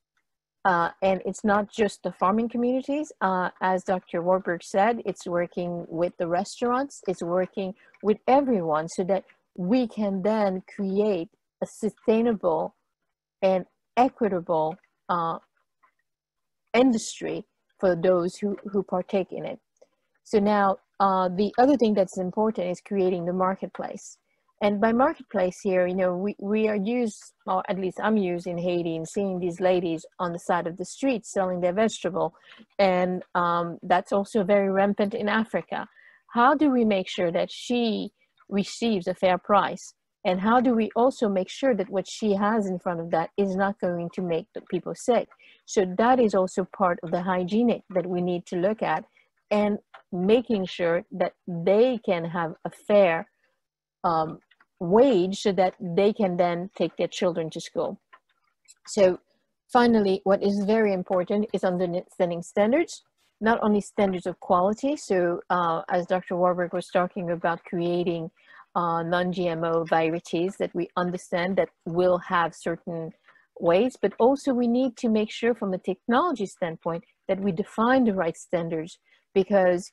And it's not just the farming communities. As Dr. Warburg said, it's working with the restaurants, it's working with everyone so that we can then create a sustainable and equitable industry for those who partake in it. So now, the other thing that's important is creating the marketplace. And by marketplace here, you know, we are used, or at least I'm used in Haiti, and seeing these ladies on the side of the street selling their vegetable. And that's also very rampant in Africa. How do we make sure that she receives a fair price? And how do we also make sure that what she has in front of that is not going to make the people sick? So that is also part of the hygienic that we need to look at, and making sure that they can have a fair wage so that they can then take their children to school. So finally, what is very important is understanding standards, not only standards of quality. So as Dr. Warburg was talking about creating non-GMO varieties that we understand that will have certain ways, but also we need to make sure from a technology standpoint that we define the right standards, because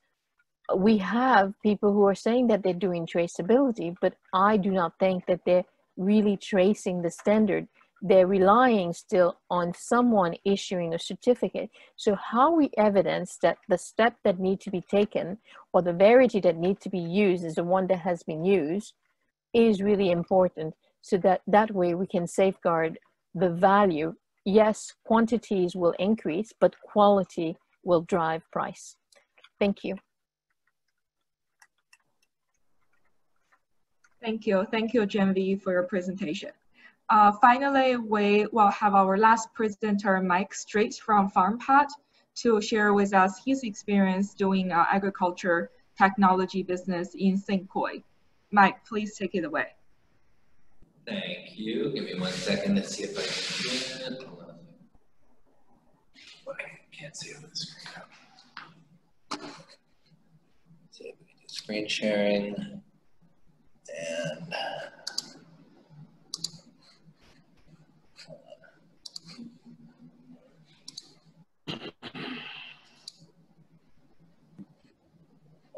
we have people who are saying that they're doing traceability, but I do not think that they're really tracing the standard. They're relying still on someone issuing a certificate. So how we evidence that the step that need to be taken or the variety that need to be used is the one that has been used is really important, so that way we can safeguard the value. Yes, quantities will increase, but quality will drive price. Thank you. Thank you, Genevieve, for your presentation. Finally, we will have our last presenter, Mike, straight from FarmPad, to share with us his experience doing agriculture technology business in St. Croix. Mike, please take it away. you. Give me 1 second to see if I can get it. Hold on. I can't see it on the screen. See if we can do screen sharing. And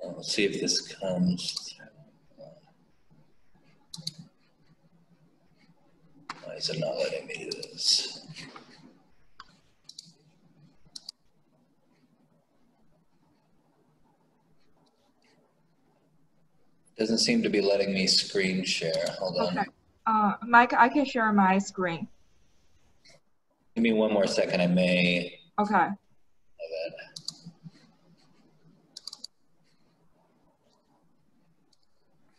we'll see if this comes. Why is it not letting me do this? Doesn't seem to be letting me screen share. Hold on. Okay. Mike, I can share my screen. Give me 1 more second. I may. Okay. Have it.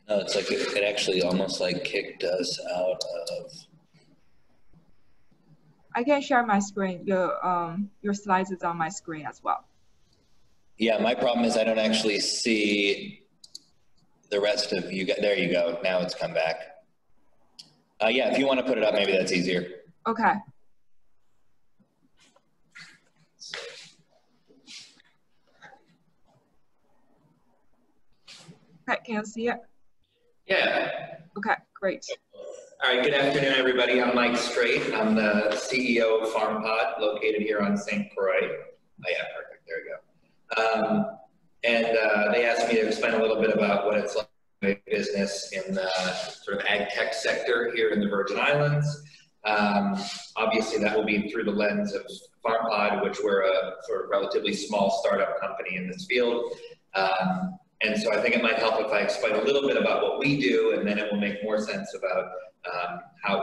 No, it's like it actually almost like kicked us out of. I can share my screen. Your slides is on my screen as well. Yeah, my problem is I don't actually see the rest of you. There you go. Now it's come back. Yeah, if you want to put it up, maybe that's easier. Okay. Okay, can you see it? Yeah. Okay, great. All right, good afternoon, everybody. I'm Mike Straight. I'm the CEO of FarmPod, located here on St. Croix. Oh yeah, perfect, there we go. They asked me to explain a little bit about what it's like to make business in the sort of ag tech sector here in the Virgin Islands. Obviously that will be through the lens of FarmPod, which we're a sort of relatively small startup company in this field. And so I think it might help if I explain a little bit about what we do, and then it will make more sense about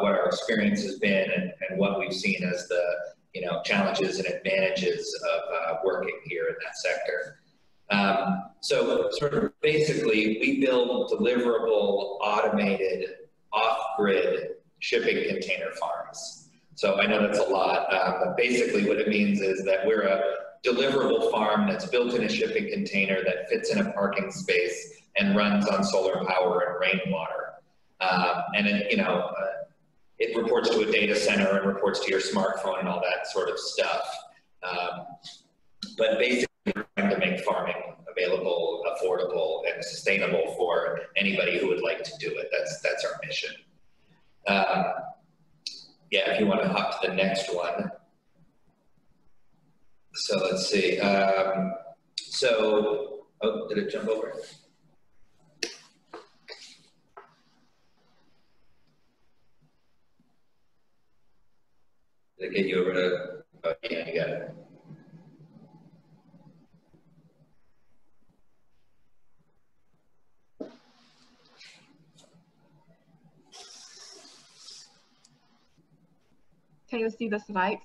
what our experience has been and what we've seen as the challenges and advantages of working here in that sector. So sort of basically, we build deliverable, automated, off-grid shipping container farms. So I know that's a lot, but basically what it means is that we're a deliverable farm that's built in a shipping container that fits in a parking space and runs on solar power and rainwater. And it reports to a data center and reports to your smartphone and all that sort of stuff. But basically, we're trying to make farming available, affordable, and sustainable for anybody who would like to do it. That's our mission. Yeah, if you want to hop to the next one. So let's see. Oh, did it jump over? Did it get you over to? Oh, yeah, you got it. Can you see the slides?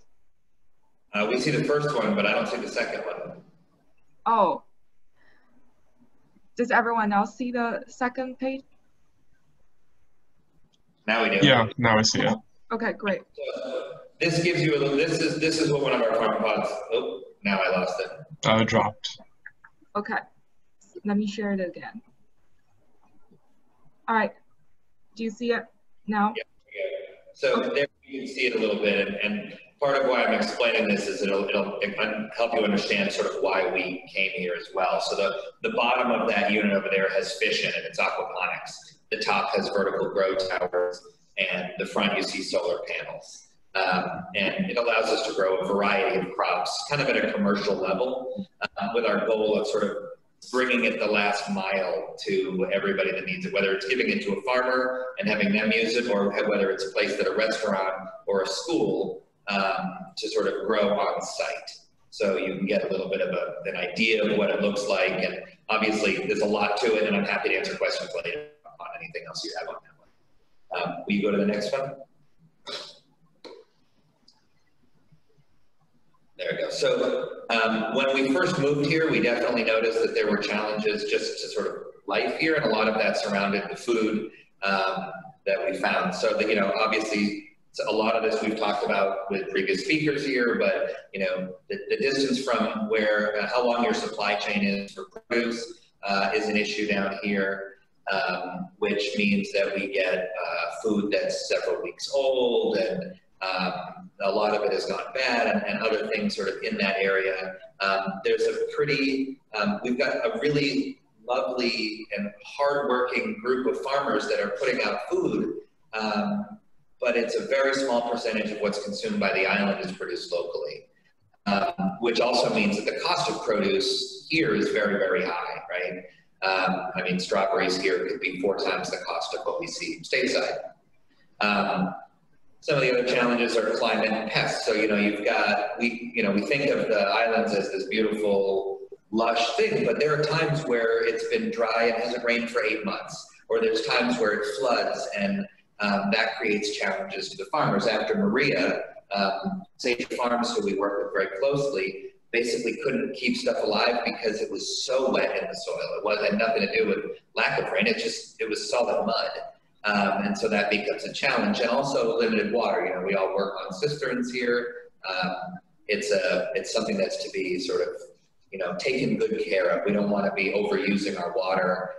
We see the first one, but I don't see the second one. Oh. Does everyone else see the second page? Now we do. Yeah, now I see it. Okay, great. So this gives you a little, this is what one of our farm pods, oh, now I lost it. It dropped. Okay, let me share it again. All right, do you see it now? Yeah. So there you can see it a little bit, and part of why I'm explaining this is it'll help you understand sort of why we came here as well. So the bottom of that unit over there has fish in it, it's aquaponics. The top has vertical grow towers, and the front you see solar panels. And it allows us to grow a variety of crops, kind of at a commercial level, with our goal of sort of bringing it the last mile to everybody that needs it, whether it's giving it to a farmer and having them use it, or whether it's placed at a restaurant or a school to sort of grow on site. So you can get a little bit of an idea of what it looks like. And obviously there's a lot to it, and I'm happy to answer questions later on anything else you have on that one. Will you go to the next one? There we go. So when we first moved here, we definitely noticed that there were challenges just to sort of life here, and a lot of that surrounded the food that we found. So that, obviously a lot of this we've talked about with previous speakers here, but the distance from where, how long your supply chain is for produce is an issue down here. which means that we get food that's several weeks old, and a lot of it has gone bad, and other things sort of in that area. There's a pretty, we've got a really lovely and hardworking group of farmers that are putting out food, but it's a very small percentage of what's consumed by the island is produced locally, which also means that the cost of produce here is very, very high, right? I mean, strawberries here could be 4 times the cost of what we see stateside. Some of the other challenges are climate and pests. So, you know, you've got, we think of the islands as this beautiful, lush thing, but there are times where it's been dry and hasn't rained for 8 months, or there's times where it floods, and that creates challenges to the farmers. After Maria, Sage Farms, who we work with very closely, basically couldn't keep stuff alive because it was so wet in the soil. It had nothing to do with lack of rain, it was solid mud. And so that becomes a challenge, and also limited water. You know, we all work on cisterns here. It's something that's to be sort of, you know, taken good care of. We don't want to be overusing our water,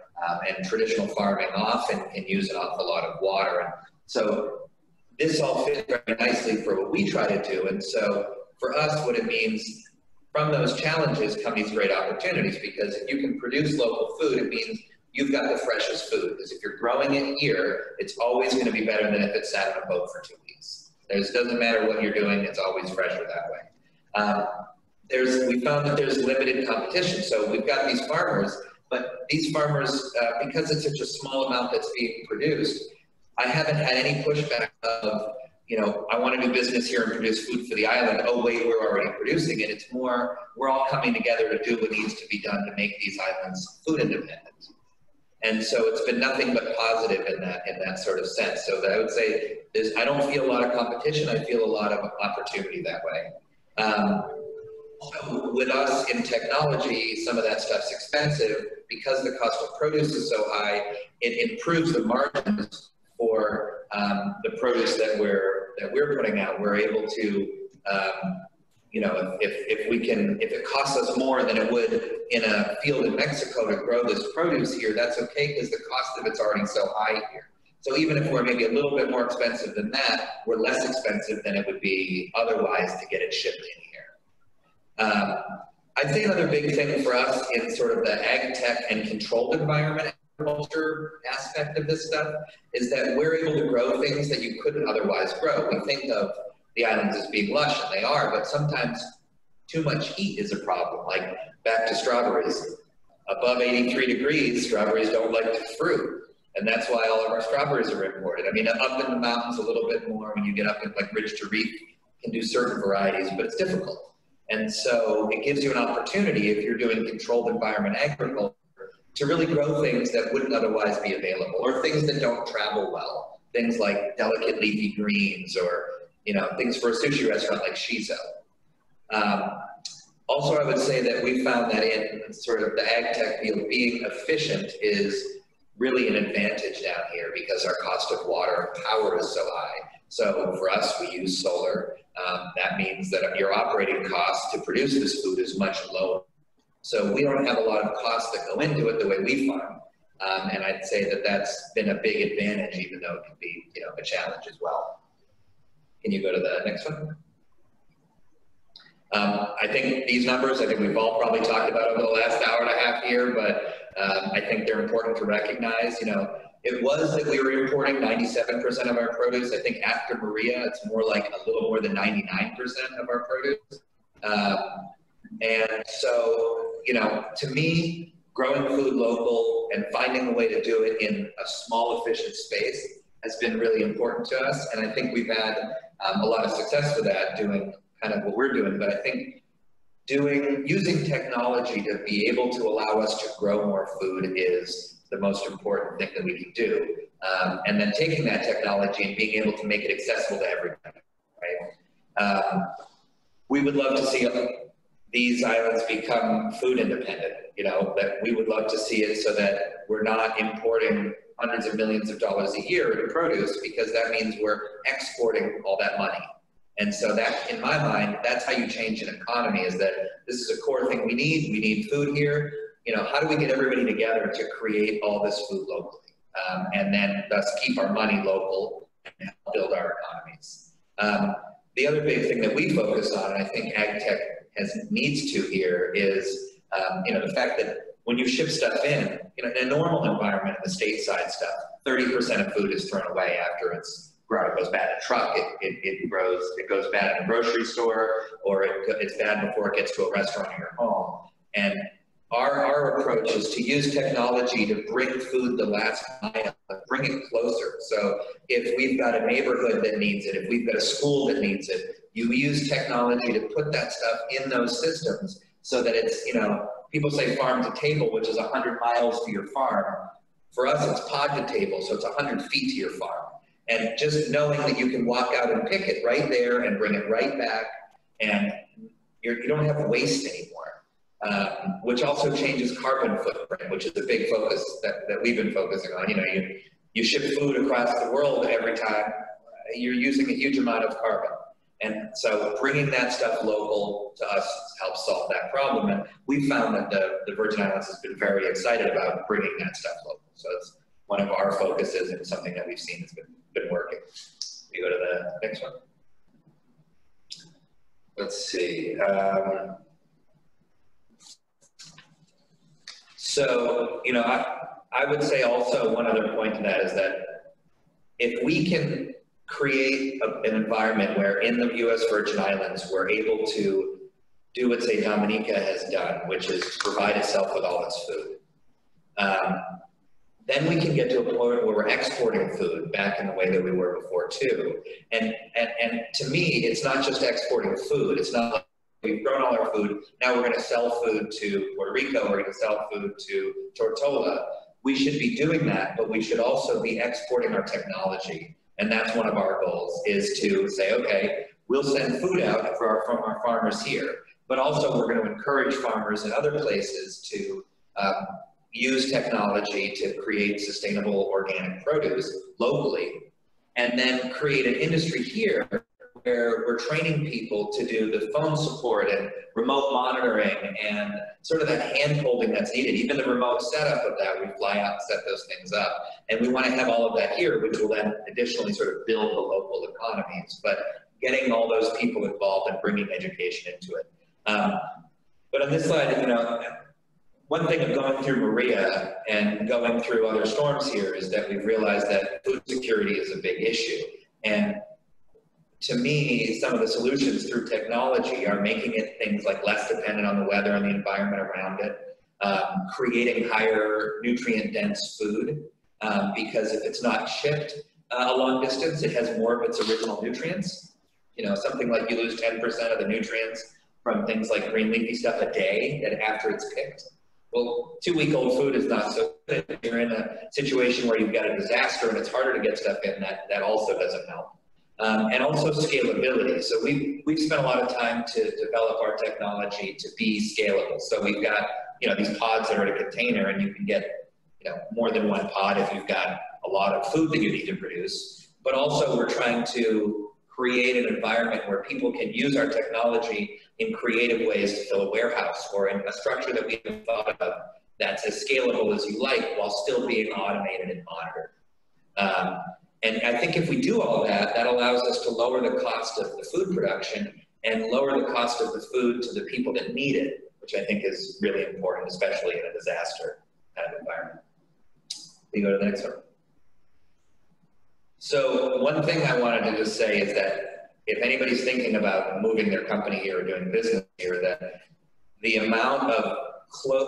and traditional farming often can use an awful lot of water. And so this all fits very nicely for what we try to do. And so for us, what it means, from those challenges come these great opportunities, because if you can produce local food, it means you've got the freshest food. Because if you're growing it here, it's always going to be better than if it sat on a boat for 2 weeks. It doesn't matter what you're doing, it's always fresher that way. We found that there's limited competition. So we've got these farmers, but these farmers, because it's such a small amount that's being produced, I haven't had any pushback of, you know, I want to do business here and produce food for the island. Oh, wait, we're already producing it. It's more, we're all coming together to do what needs to be done to make these islands food independent. And so it's been nothing but positive in that sort of sense. So that I would say I don't feel a lot of competition. I feel a lot of opportunity that way. So with us in technology, some of that stuff's expensive. Because the cost of produce is so high, it improves the margins for the produce that we're putting out. We're able to, you know, if it costs us more than it would in a field in Mexico to grow this produce here, that's okay, because the cost of it's already so high here. So even if we're maybe a little bit more expensive than that, we're less expensive than it would be otherwise to get it shipped in here. I'd say another big thing for us in sort of the ag tech and controlled environment agriculture aspect of this stuff is that we're able to grow things that you couldn't otherwise grow. We think of the islands as being lush, and they are, but sometimes too much heat is a problem. Like back to strawberries, above 83 degrees, strawberries don't like to fruit. And that's why all of our strawberries are imported. I mean, up in the mountains a little bit more, when you get up in like ridge to reef, you can do certain varieties, but it's difficult. And so it gives you an opportunity, if you're doing controlled environment agriculture, to really grow things that wouldn't otherwise be available, or things that don't travel well. Things like delicate leafy greens, or, you know, things for a sushi restaurant like shiso. Also, I would say that we found that in sort of the ag tech field, being efficient is really an advantage down here, because our cost of water and power is so high. So for us, we use solar. That means that your operating cost to produce this food is much lower. So we don't have a lot of costs that go into it the way we farm. And I'd say that that's been a big advantage, even though it can be, you know, a challenge as well. Can you go to the next one? I think these numbers, I think we've all probably talked about over the last hour and a half here, but I think they're important to recognize. You know, it was that we were importing 97% of our produce. I think after Maria, it's more like a little more than 99% of our produce. And so, you know, to me, growing food local and finding a way to do it in a small, efficient space has been really important to us. And I think we've had a lot of success with that, doing kind of what we're doing. But I think using technology to be able to allow us to grow more food is the most important thing that we can do. And then taking that technology and being able to make it accessible to everybody, right? We would love to see these islands become food independent, you know, that we would love to see it so that we're not importing hundreds of millions of dollars a year in produce, because that means we're exporting all that money. And so that, in my mind, that's how you change an economy, is that this is a core thing we need. We need food here. how do we get everybody together to create all this food locally, and then thus keep our money local and help build our economies. The other big thing that we focus on, and I think ag tech needs to here, is the fact that when you ship stuff in a normal environment, in the stateside stuff, 30% of food is thrown away after it's grown. It goes bad in a truck, it goes bad in a grocery store, or it's bad before it gets to a restaurant in your home. And our approach is to use technology to bring food the last mile, bring it closer. So if we've got a neighborhood that needs it, if we've got a school that needs it, you use technology to put that stuff in those systems so that it's, people say farm to table, which is 100 miles to your farm. For us, it's pod to table, so it's 100 feet to your farm. And just knowing that you can walk out and pick it right there and bring it right back, and you don't have waste anymore. Which also changes carbon footprint, which is a big focus that we've been focusing on. You ship food across the world every time, you're using a huge amount of carbon. And so bringing that stuff local to us helps solve that problem. And we found that the Virgin Islands has been very excited about bringing that stuff local. So it's one of our focuses and something that we've seen has been working. We go to the next one. Let's see. So, I would say also one other point to that is that if we can create an environment where in the US Virgin Islands we're able to do what, say, Dominica has done, which is provide itself with all its food, then we can get to a point where we're exporting food back in the way that we were before too. And to me, it's not just exporting food. It's not like we've grown all our food, now we're going to sell food to Puerto Rico, we're going to sell food to Tortola. We should be doing that, but we should also be exporting our technology. And that's one of our goals, is to say, okay, we'll send food out from our farmers here, but also we're going to encourage farmers in other places to use technology to create sustainable organic produce locally, and then create an industry here where we're training people to do the phone support and remote monitoring and sort of that hand-holding that's needed. Even the remote setup of that, we fly out and set those things up. And we want to have all of that here, which will then additionally sort of build the local economies. But getting all those people involved and bringing education into it. But on this slide, one thing of going through Maria and going through other storms here is that we've realized that food security is a big issue. And to me, some of the solutions through technology are making it things like less dependent on the weather and the environment around it, creating higher nutrient-dense food, because if it's not shipped a long distance, it has more of its original nutrients. Something like you lose 10% of the nutrients from things like green leafy stuff a day after it's picked. Well, 2-week-old food is not so good. If you're in a situation where you've got a disaster and it's harder to get stuff in, that also doesn't help. And also scalability. So we've spent a lot of time to develop our technology to be scalable. So we've got these pods that are in a container, and you can get more than one pod if you've got a lot of food that you need to produce. But also we're trying to create an environment where people can use our technology in creative ways to fill a warehouse or in a structure that we haven't thought of that's as scalable as you like while still being automated and monitored. And I think if we do all that, that allows us to lower the cost of the food production and lower the cost of the food to the people that need it, which I think is really important, especially in a disaster kind of environment. You go to the next one. So one thing I wanted to just say is that if anybody's thinking about moving their company here or doing business here, that the amount of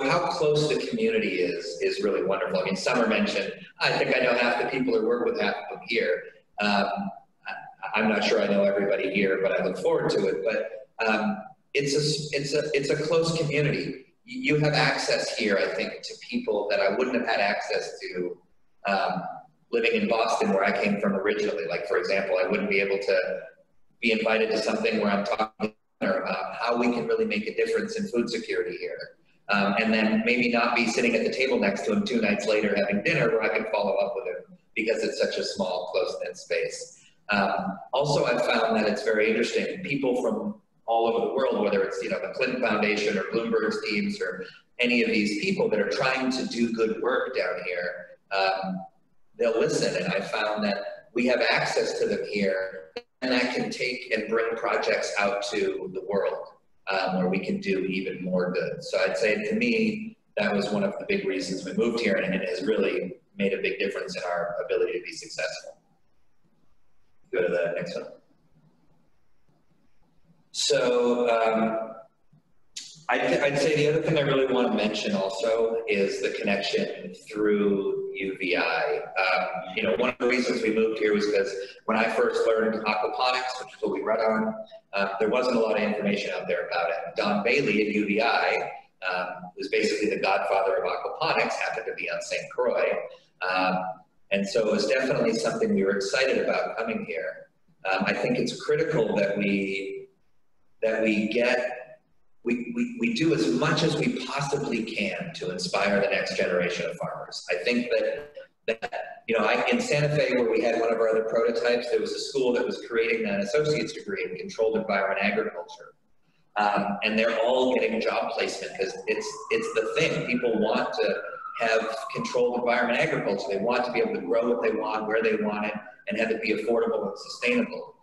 how close the community is really wonderful. I mean, Summer mentioned, I think I know half the people who work with half of them here. I'm not sure I know everybody here, but I look forward to it. But it's a close community. You have access here, I think, to people that I wouldn't have had access to living in Boston, where I came from originally. Like, for example, I wouldn't be able to be invited to something where I'm talking about how we can really make a difference in food security here. And then maybe not be sitting at the table next to him 2 nights later having dinner where I can follow up with him because it's such a small, close-knit space. Also, I've found that it's very interesting. People from all over the world, whether it's, you know, the Clinton Foundation or Bloomberg's teams or any of these people that are trying to do good work down here, they'll listen. And I found that we have access to them here, and that can take and bring projects out to the world where we can do even more good. So I'd say, to me, that was one of the big reasons we moved here, and it has really made a big difference in our ability to be successful. Go to the next one. So I'd say the other thing I really want to mention also is the connection through UVI. You know, one of the reasons we moved here was because when I first learned aquaponics, which is what we run on, there wasn't a lot of information out there about it. Don Bailey at UVI, who's basically the godfather of aquaponics, happened to be on St. Croix. And so it was definitely something we were excited about coming here. I think it's critical that we do as much as we possibly can to inspire the next generation of farmers. I think that you know, in Santa Fe, where we had one of our other prototypes, there was a school that was creating an associate's degree in controlled environment agriculture. And they're all getting job placement because it's the thing. People want to have controlled environment agriculture. They want to be able to grow what they want, where they want it, and have it be affordable and sustainable.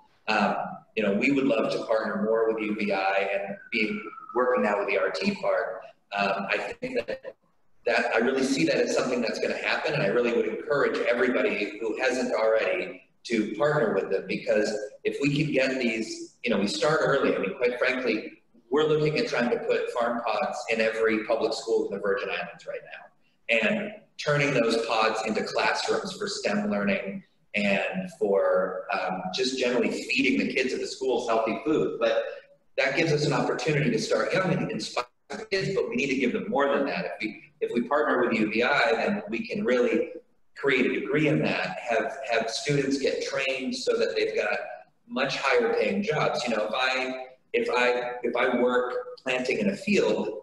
You know, we would love to partner more with UVI and be working now with the RT part. I think that I really see that as something that's going to happen, and I really would encourage everybody who hasn't already to partner with them, because if we can get these, you know, we start early. I mean, quite frankly, we're looking at trying to put farm pods in every public school in the Virgin Islands right now, and turning those pods into classrooms for STEM learning and for just generally feeding the kids at the schools healthy food. But that gives us an opportunity to start young and inspire the kids, but we need to give them more than that. If we partner with UVI, then we can really create a degree in that, have students get trained so that they've got much higher paying jobs. You know, if I work planting in a field,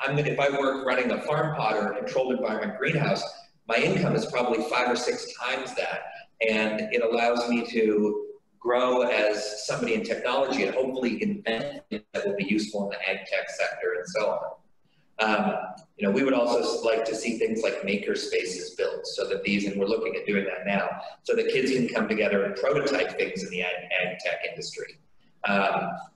if I work running a farm pod or a controlled environment greenhouse, my income is probably 5 or 6 times that. And it allows me to grow as somebody in technology and hopefully invent things that will be useful in the ag tech sector and so on. You know, we would also like to see things like maker spaces built so that and we're looking at doing that now, so that kids can come together and prototype things in the ag tech industry.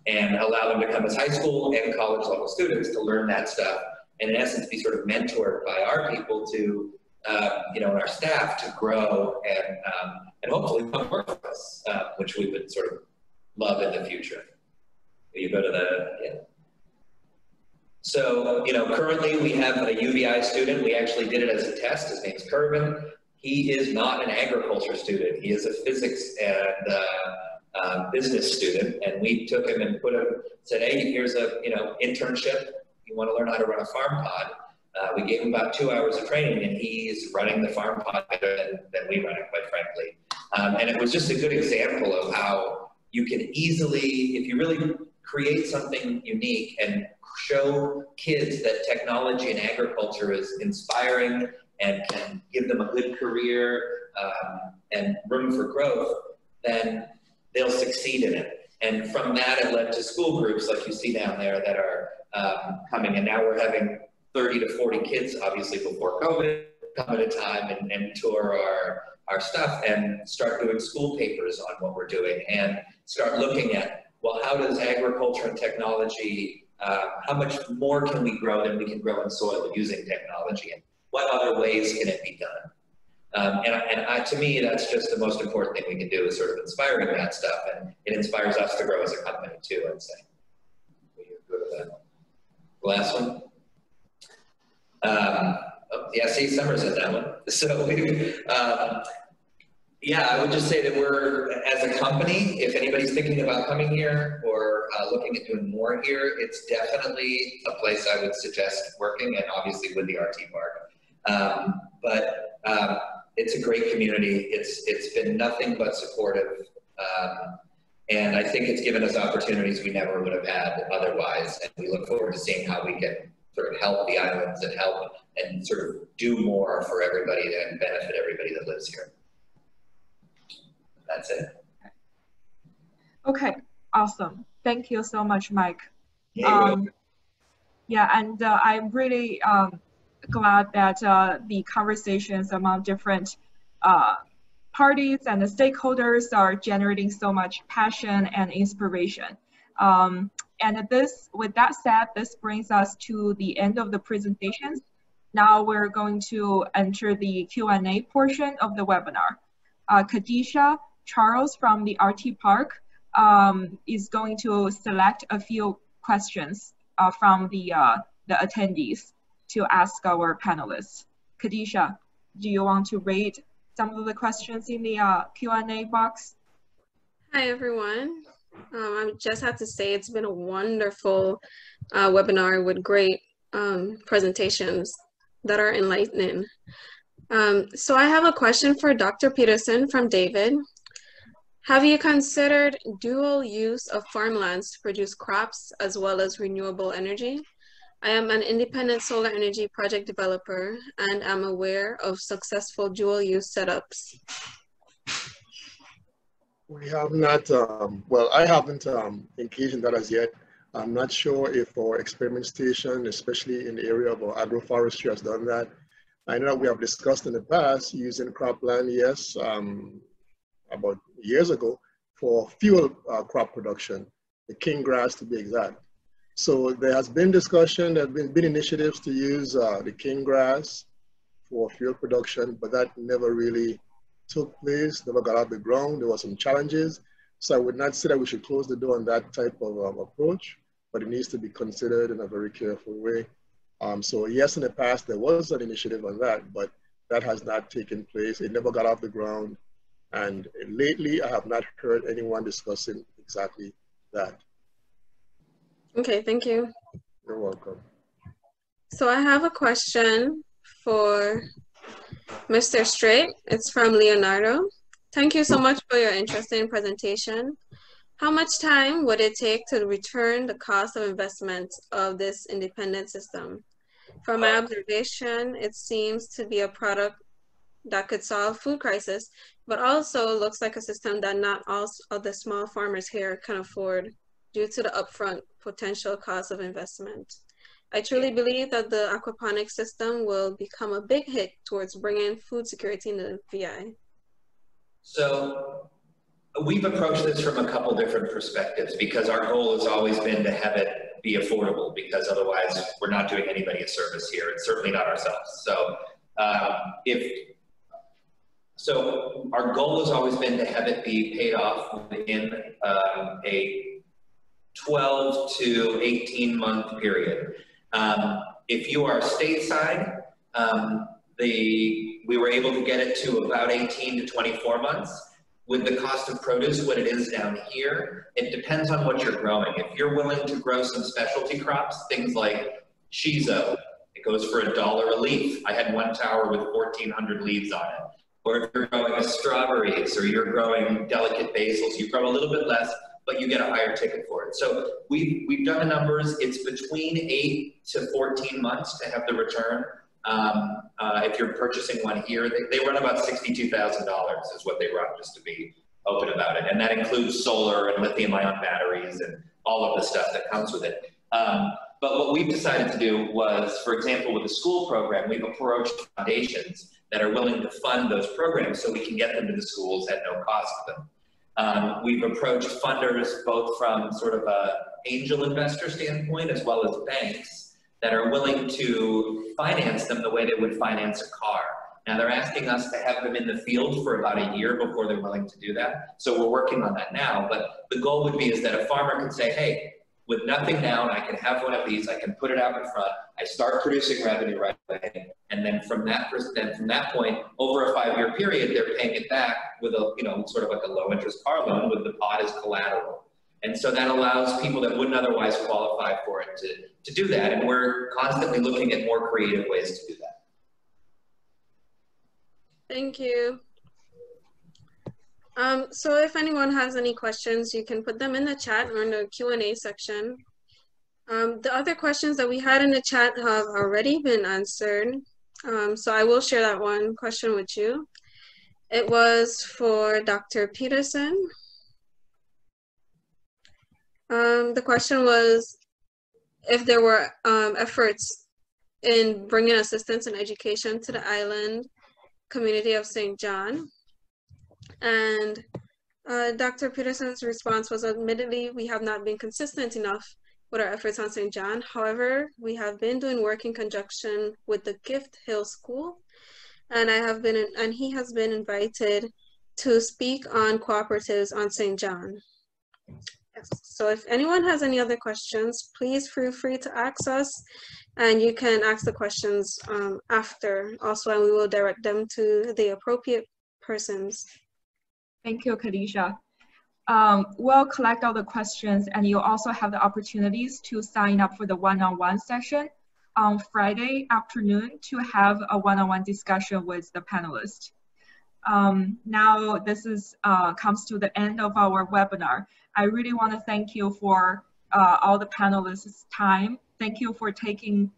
And allow them to come as high school and college level students to learn that stuff, and in essence be sort of mentored by our people to, you know, and our staff to grow and hopefully come work for us, which we would sort of love in the future. You go to the, So, you know, currently we have a UVI student. We actually did it as a test. His name's Kervin. He is not an agriculture student. He is a physics and business student, and we took him and said, hey, here's a internship. You want to learn how to run a farm pod? We gave him about 2 hours of training, and he's running the farm pod better than we run it, quite frankly. And it was just a good example of how you can easily, if you really create something unique and show kids that technology and agriculture is inspiring and can give them a good career and room for growth, then they'll succeed in it. And from that, it led to school groups like you see down there that are coming. And now we're having 30 to 40 kids, obviously before COVID, come at a time and tour our stuff and start doing school papers on what we're doing and start looking at, well, how does agriculture and technology, how much more can we grow than we can grow in soil using technology, and what other ways can it be done? To me, that's just the most important thing we can do, is sort of inspiring that stuff, and it inspires us to grow as a company too, I'd say. We go to the last one. Yeah, see, Summer's in that one. So, yeah, I would just say that we're, as a company, if anybody's thinking about coming here or looking at doing more here, it's definitely a place I would suggest working, and obviously with the RT Park. It's a great community. It's been nothing but supportive. And I think it's given us opportunities we never would have had otherwise. And we look forward to seeing how we can sort of help the islands and help and sort of do more for everybody and benefit everybody that lives here. That's it. Okay, awesome. Thank you so much, Mike. Yeah, yeah, and I'm really glad that the conversations among different parties and the stakeholders are generating so much passion and inspiration. And with that said, this brings us to the end of the presentations. Now we're going to enter the Q&A portion of the webinar. Khadisha Charles from the RT Park is going to select a few questions from the attendees to ask our panelists. Khadisha, do you want to read some of the questions in the Q&A box? Hi, everyone. I just have to say it's been a wonderful webinar with great presentations that are enlightening. So I have a question for Dr. Peterson from David. Have you considered dual use of farmlands to produce crops as well as renewable energy? I am an independent solar energy project developer and am aware of successful dual use setups. We have not, well, I haven't engaged in that as yet. I'm not sure if our experiment station, especially in the area of agroforestry, has done that. I know we have discussed in the past using cropland, yes, about years ago, for fuel crop production, the king grass to be exact. So there has been discussion, there have been initiatives to use the king grass for fuel production, but that never really took place, never got out the ground. There were some challenges. So I would not say that we should close the door on that type of approach, but it needs to be considered in a very careful way. So yes, in the past, there was an initiative on that, but that has not taken place. It never got off the ground. And lately, I have not heard anyone discussing exactly that. Okay, thank you. You're welcome. So I have a question for Mr. Straight. It's from Leonardo. Thank you so much for your interesting presentation. How much time would it take to return the cost of investment of this independent system? From my observation, it seems to be a product that could solve food crisis, but also looks like a system that not all of the small farmers here can afford due to the upfront potential cost of investment. I truly believe that the aquaponics system will become a big hit towards bringing food security in the VI. So we've approached this from a couple different perspectives because our goal has always been to have it be affordable, because otherwise we're not doing anybody a service here, and certainly not ourselves. So so our goal has always been to have it be paid off within a 12 to 18 month period. If you are stateside, we were able to get it to about 18 to 24 months. With the cost of produce, what it is down here, it depends on what you're growing. If you're willing to grow some specialty crops, things like shiso, it goes for $1 a leaf. I had one tower with 1,400 leaves on it. Or if you're growing strawberries or you're growing delicate basils, you grow a little bit less, but you get a higher ticket for it. So we've done the numbers. It's between 8 to 14 months to have the return. If you're purchasing one here, they run about $62,000 is what they run, just to be open about it. And that includes solar and lithium-ion batteries and all of the stuff that comes with it. But what we've decided to do was, for example, with the school program, we've approached foundations that are willing to fund those programs so we can get them to the schools at no cost to them. We've approached funders both from sort of an angel investor standpoint as well as banks that are willing to finance them the way they would finance a car. Now they're asking us to have them in the field for about a year before they're willing to do that. So we're working on that now, but the goal would be is that a farmer can say, hey, with nothing down, I can have one of these, I can put it out in front, I start producing revenue right away, and then from that point, over a 5-year period, they're paying it back with a, sort of like a low interest car loan with the pot as collateral. And so that allows people that wouldn't otherwise qualify for it to do that. And we're constantly looking at more creative ways to do that. Thank you. So if anyone has any questions, you can put them in the chat or in the Q&A section. The other questions that we had in the chat have already been answered. So I will share that one question with you. It was for Dr. Peterson. The question was if there were efforts in bringing assistance and education to the island community of St. John. And Dr. Peterson's response was, admittedly, we have not been consistent enough with our efforts on St. John. However, we have been doing work in conjunction with the Gift Hill School, and he has been invited to speak on cooperatives on St. John. Yes. So if anyone has any other questions, please feel free to ask us, and you can ask the questions after also, and we will direct them to the appropriate persons. Thank you, Khadija. We'll collect all the questions, and you'll also have the opportunities to sign up for the one-on-one session on Friday afternoon to have a one-on-one discussion with the panelists. Now this is comes to the end of our webinar. I really want to thank you for all the panelists' time. Thank you for taking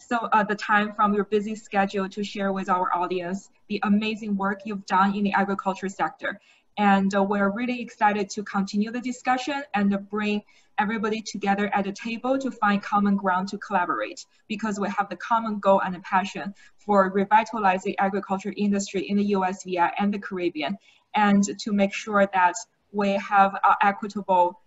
the time from your busy schedule to share with our audience the amazing work you've done in the agriculture sector. And we're really excited to continue the discussion and bring everybody together at a table to find common ground to collaborate, because we have the common goal and a passion for revitalizing agriculture industry in the USVI and the Caribbean, and to make sure that we have an equitable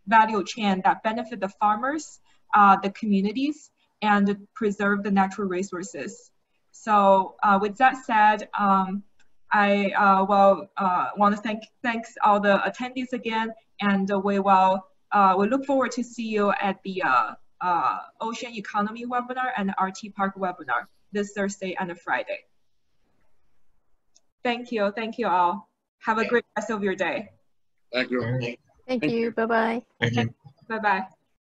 value chain that benefit the farmers, the communities, and preserve the natural resources. So with that said, I want to thanks all the attendees again, and we look forward to see you at the Ocean Economy webinar and RT Park webinar this Thursday and Friday. Thank you all. Have a great rest of your day. Thank you. Thank you. Bye-bye. Thank you. Bye-bye.